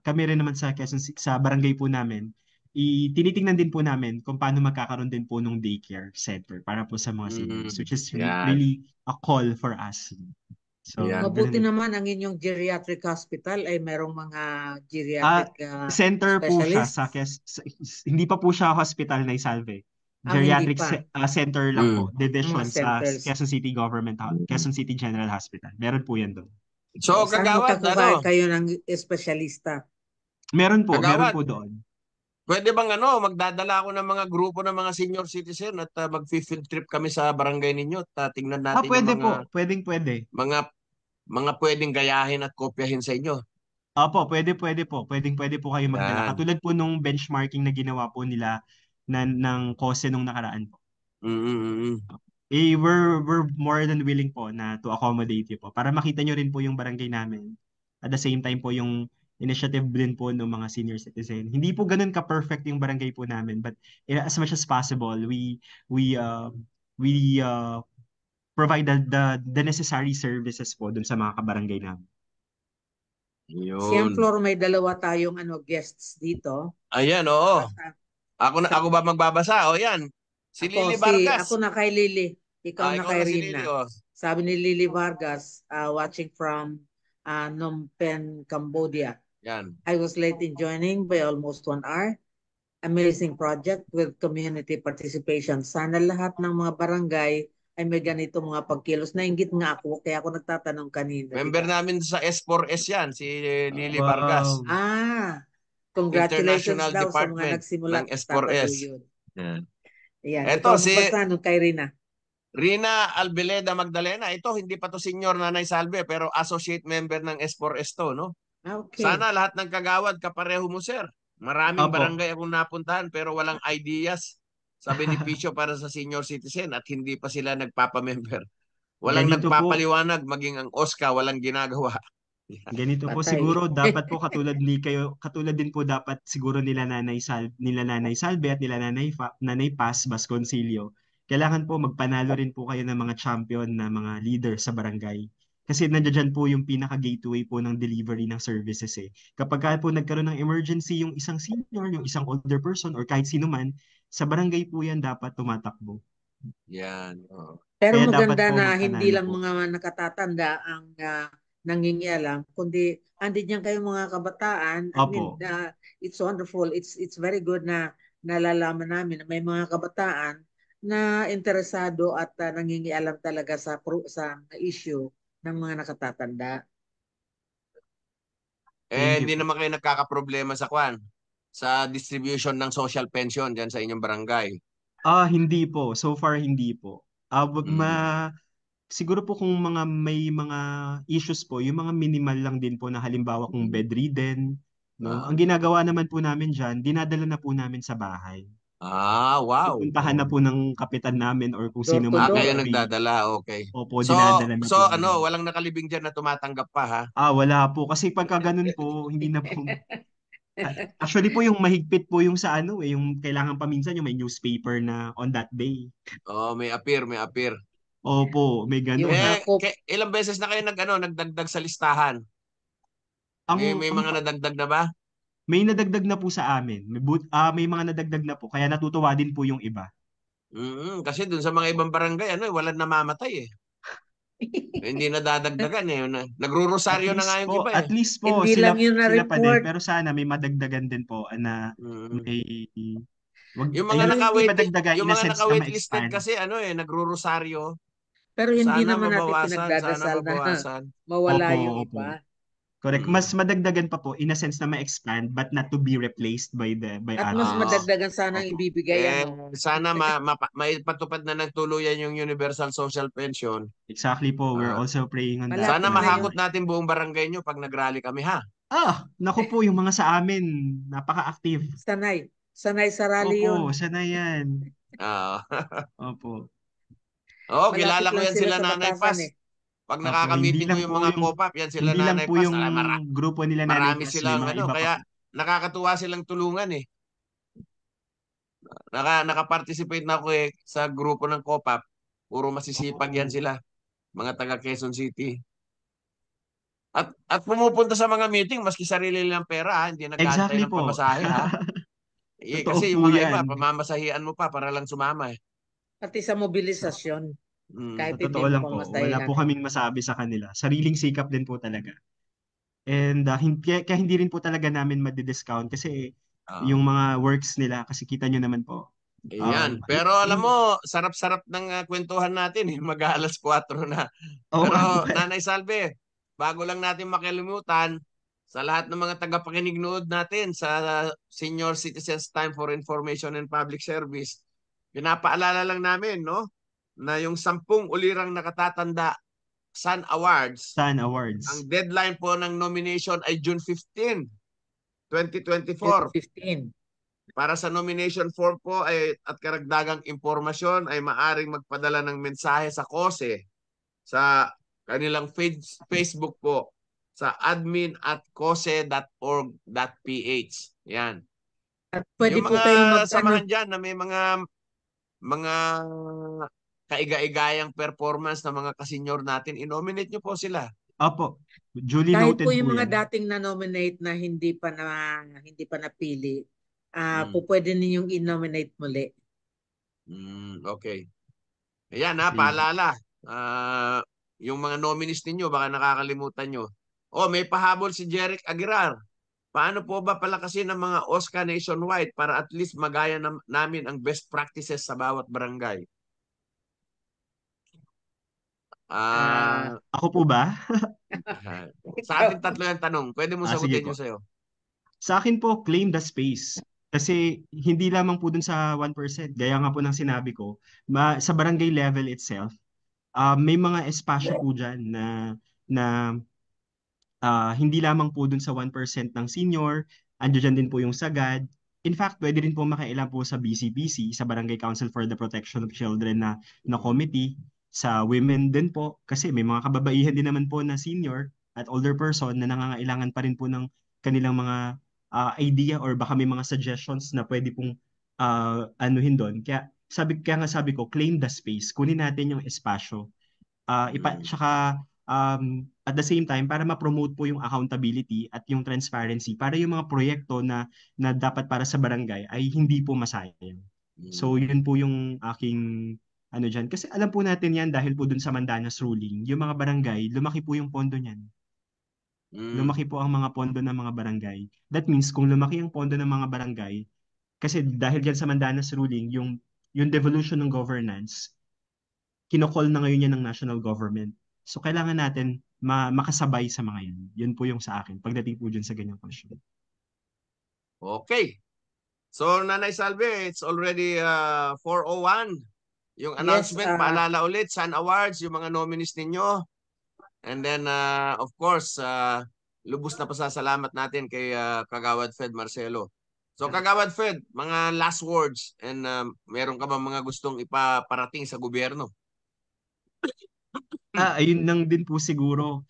kami rin naman sa sa barangay po namin, tinitingnan din po namin kung paano magkakaroon din po ng daycare center para po sa mga seniors, which is Yan. really a call for us. So, Yan. Mabuti ganun. naman ang inyong geriatric hospital ay merong mga Ah, geriatric center po siya specialists. hindi pa po siya hospital na Isalve. Hindi Geriatric pa. center lang po, Mm. division Mga sa centers. Quezon City Quezon City General Hospital. Meron po yan doon. So, Saan Kagawad, makakuha kayo ng espesyalista? Meron Kagawad, po doon. pwede bang magdadala ako ng mga grupo ng mga senior citizen at mag-field trip kami sa barangay ninyo at tingnan natin yung Pwede po. mga Pwede. mga pwedeng gayahin at kopyahin sa inyo. Opo, pwede po. Pwede po kayo magdala. Yan. Katulad po nung benchmarking na ginawa po nila ng KOSE nung nakaraan po. Mm-mm. We're more than willing po na to accommodate you po para makita nyo rin po yung barangay namin. At the same time po yung initiative din po ng mga senior citizen. Hindi po ganun ka-perfect yung barangay po namin, but as much as possible, we provide the necessary services po dun sa mga kabarangay namin. Yun. Floor, may dalawa tayong guests dito. Ayan, oo. Ako ba magbabasa? O yan. Si Lily Vargas. Ako na kay Lily. Ikaw na ikaw kay na si Rina. Lily, oh. Sabi ni Lily Vargas, watching from Phnom Penh, Cambodia. Yan. I was late in joining by almost 1 hour. Amazing project with community participation. Sana lahat ng mga barangay ay may ganito mga pagkilos. Nainggit nga ako, kaya ako nagtatanong kanina. Member namin sa S4S yan, si Lily Wow. Vargas. Congratulations International daw sa Department mga nagsimula ng S4S. Yan. Ito Ikaw, si kay Rina. Rina Albeleda Magdalena. Ito, hindi pa to senior Nanay Salve, pero associate member ng S4S to, no? Okay. Sana lahat ng kagawad kapareho mo, sir. Maraming Opo. barangay akong napuntahan pero walang ideas sa benepisyo para sa senior citizen at hindi pa sila nagpapamember. Walang Ganito po. nagpapaliwanag, maging ang OSCA walang ginagawa. Ganito po Patay. siguro dapat po katulad din po dapat siguro nila Nanay Salve at nila Nanay Paz Vasconcelio. Kailangan po magpanalo rin po kayo ng mga champion na mga leader sa barangay. Kasi nandiyan po yung pinaka-gateway po ng delivery ng services eh. Kapag po nagkaroon ng emergency yung isang senior, yung isang older person or kahit sino man, sa barangay po yan dapat tumatakbo. Yan. Oh. Pero Kaya maganda dapat po na hindi magpanalo lang po. mga nakatatanda ang nangingialam, kundi andin yan kayong mga kabataan. I mean, Opo. it's wonderful. It's very good na nalalaman namin na may mga kabataan na interesado at nangingialam talaga sa issue ng mga nakatatanda. Hindi naman kayo nagkakaproblema sa distribution ng social pension dyan sa inyong barangay. Hindi po. So far, hindi po. Siguro po kung may mga issues po, yung mga minimal lang din po na halimbawa kung bedridden, no? Ang ginagawa naman po namin dyan, dinadala na po namin sa bahay. Wow. Pupuntahan na po ng kapitan namin or kung sino man. Kayo nagdadala, okay. Opo, dinadala na po. Walang nakalibing dyan na tumatanggap pa, ha? Wala po. Kasi pagka ganun po, hindi na po. Actually po yung mahigpit po yung sa yung kailangan paminsan yung may newspaper na on that day. May appear. Opo, may ganun. Ilang beses na kayo nagdagdag sa listahan? May mga nadagdag na ba? May nadagdag na po sa amin. May mga nadagdag na po. Kaya natutuwa din po yung iba. Kasi dun sa mga ibang barangay, walang namamatay eh. Hindi na dadagdagan eh. Nagrurosaryo na nga yung iba eh. At least po, Hindi sila lang yun na pa din. report. Pero sana may madagdagan din po na may... Yung mga naka-waitlisted kasi nagrurosaryo. Pero hindi Sana naman natin mabawasan, pinagdadasal sana mabawasan. na mawala Opo, yung opo. iba. Correct. Mas Mm. madagdagan pa po in a sense na ma-expand but not to be replaced by At mas Oo. others. madagdagan sanang Opo. ibibigay, Eh, ano? sana maipatupad na ng tuluyan yung universal social pension. Exactly po. We're Ah, also praying on that Malapit sana na na yun. mahakot natin buong barangay nyo pag nag-rally kami, ha? naku po yung mga sa amin, napaka-active. Sanay. Sanay sa rally Opo, yun. sana yan. Ah. Opo. Oo, Malapit kilala ko lang yan sila sila sa Nanay batasan Paz. eh. Pag Opo, hindi nakaka-meeting ko lang yung po mga yung COPAP, yan sila hindi lang Nanay po Paz. yung grupo nila Nanay Marami Paz, may silang mga ano, iba pa kaya po. nakakatuwa silang tulungan eh. Naka-participate na ako eh sa grupo ng COPAP. Puro masisipag yan Oo. sila, mga taga Quezon City. At pumupunta sa mga meeting maski sarili nilang pera, ha? Hindi nag-aantay Exactly ng po. pamasahe, ha? Totoo Kasi po yung mga iba, yan. pamamasahian mo pa para lang sumama eh. Pati sa mobilisasyon. Mm. Kahit Sa hindi totoo mo lang po, wala pamasahihan. po kaming masabi sa kanila. Sariling sikap din po talaga. And kaya hindi rin po talaga namin madi-discount kasi Ah. yung mga works nila, kasi kita nyo naman po. Ayan. Pero alam mo, sarap-sarap ng kwentuhan natin eh. Mag-aalas 4 na. Oo nga po. Pero Nanay Salve, bago lang natin makalimutan, sa lahat ng mga tagapakinig-nood natin sa Senior Citizens Time for Information and Public Service, pinapaalala lang namin, no, na yung 10 ulirang nakatatanda Sun Awards, Sun ang Awards. deadline po ng nomination ay June 15, 2024. 15. Para sa nomination form po at karagdagang impormasyon ay maaring magpadala ng mensahe sa KOSE sa kanilang Facebook po sa admin@kose.org.ph. Yan. At pwede Yung po mga kayong samahan dyan na may mga kaiga-igayang performance ng mga kasenyor natin, inominate nyo po sila. Opo, duly kahit po noted po yung mga yan. dating na-nominate na hindi pa napili, po Mm. pwede ninyong i-nominate muli. Okay. Ayan ha, Sige. paalala. Yung mga nominees ninyo, baka nakakalimutan nyo. May pahabol si Jeric Aguilar. Paano po ba palakasin ang mga OSCA nationwide para at least magaya namin ang best practices sa bawat barangay? Ah, Ah, Ako po ba? sa ating tatlo yung tanong, pwede mo Sige sagutin po. yung sa'yo. Sa akin po, claim the space. Kasi hindi lamang po dun sa 1%. Gaya nga po ng sinabi ko, sa barangay level itself, may mga espasyo po dyan na hindi lamang po dun sa 1% ng senior, andyan dyan din po yung sagad. In fact, pwede rin po makailan po sa BCPC, sa Barangay Council for the Protection of Children na committee, sa women din po, kasi may mga kababaihan din naman po na senior at older person na nangangailangan pa rin po ng kanilang mga idea or baka may mga suggestions na pwede pong anuhin doon. Kaya nga sabi ko, claim the space. Kunin natin yung espasyo. Mm. Tsaka at the same time, para ma-promote po yung accountability at yung transparency para yung mga proyekto na dapat para sa barangay ay hindi po masayang. So, Mm. yun po yung aking ano dyan. Kasi alam po natin yan dahil po dun sa Mandanas ruling, yung mga barangay, lumaki po yung pondo niyan. Mm. Lumaki po ang mga pondo ng mga barangay. That means, kung lumaki ang pondo ng mga barangay, kasi dahil dyan sa Mandanas ruling, yung devolution ng governance, kinokol na ngayon yan ng national government. So, kailangan natin makasabay sa mga yan. Yun po yung sa akin, pagdating po dyan sa ganyang question. Okay. So, Nanay Salve, it's already 4:01. Yung yes, announcement, paalala ulit, Sun Awards, yung mga nominees ninyo. And then, of course, lubos na pasasalamat natin kay Kagawad Fed Marcelo. So, Kagawad Fed, mga last words and meron ka ba mga gustong ipaparating sa gobyerno? Ayun lang din po siguro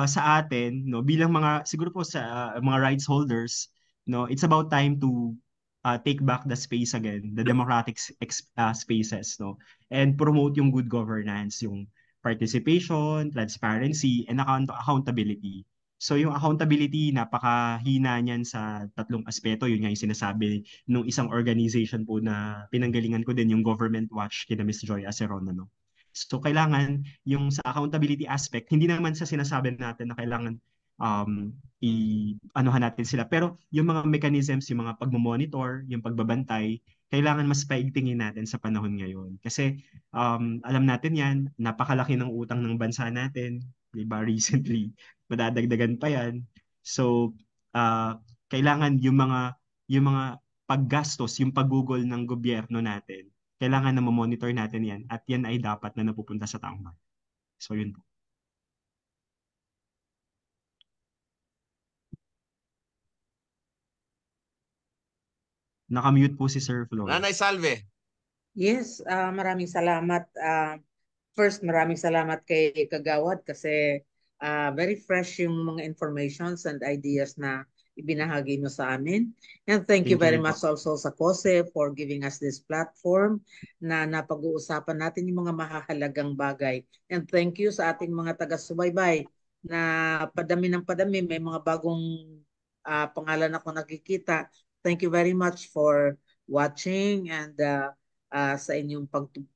sa atin, no, bilang mga, siguro po sa mga rights holders, no, it's about time to take back the space again, the democratic spaces, no, and promote yung good governance, yung participation, transparency, and accountability. So yung accountability, napakahina niyan sa tatlong aspeto. Yun nga yung sinasabi nung isang organization po na pinanggalingan ko din, yung Government Watch, kina Miss Joy Aceron, no. So kailangan yung sa accountability aspect, hindi naman sa sinasabi natin na kailangan i-anuhan natin sila. Pero yung mga mechanisms, yung mga pagmamonitor, yung pagbabantay, kailangan mas paigtingin natin sa panahon ngayon. Kasi alam natin yan, napakalaki ng utang ng bansa natin, di ba, recently. madadagdagan pa yan. So, kailangan yung mga paggastos, yung paggugol ng gobyerno natin, kailangan na mamonitor natin yan at yan ay dapat na napupunta sa taong bayan. So, yun po. Nakamute po si Sir Nanay Flores. Salve. Yes, maraming salamat. First, maraming salamat kay Kagawad kasi very fresh yung mga informations and ideas na ibinahagi mo sa amin. And thank you Thank you very rin po. much also sa COSE for giving us this platform na napag-uusapan natin yung mga mahahalagang bagay. And thank you sa ating mga taga-subaybay na padami ng padami, may mga bagong pangalan ako nakikita. Thank you very much for watching and sa inyong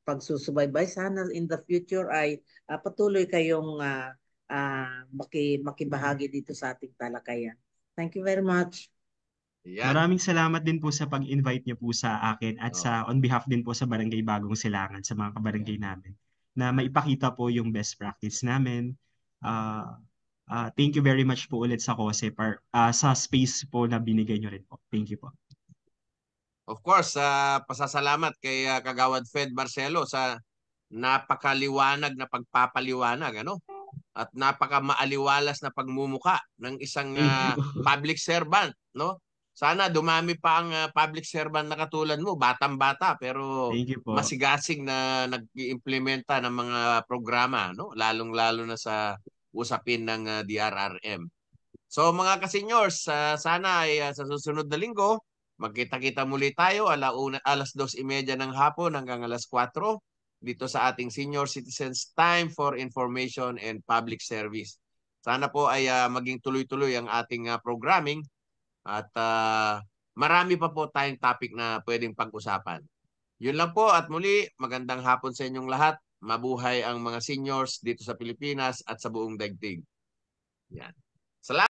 pagsusubaybay. Sana in the future ay patuloy kayong makibahagi dito sa ating talakayan. Thank you very much. Yan. Maraming salamat din po sa pag-invite niyo po sa akin at Oh. sa on behalf din po sa Barangay Bagong Silangan, sa mga kabarangay namin, na maipakita po yung best practice namin. Thank you very much po ulit sa COSE sa space po na binigay niyo rin po. Thank you po. Of course, pasasalamat kay Kagawad Fed Marcelo sa napakaliwanag na pagpapaliwanag, ano? At napakamaaliwalas na pagmumuka ng isang Thank you po. public servant, no? Sana dumami pa ang public servant na katulad mo, batang-bata pero Thank you po. masigasig na nag-iimplementa ng mga programa, no? Lalong-lalo na sa usapin ng DRRM. So mga ka-seniors, sana ay sa susunod na linggo, magkita-kita muli tayo 2:30 ng hapon hanggang 4:00 dito sa ating Senior Citizens Time for Information and Public Service. Sana po ay maging tuloy-tuloy ang ating programming at marami pa po tayong topic na pwedeng pag-usapan. Yun lang po at muli, magandang hapon sa inyong lahat. Mabuhay ang mga seniors dito sa Pilipinas at sa buong daigdig. Yan. Salamat.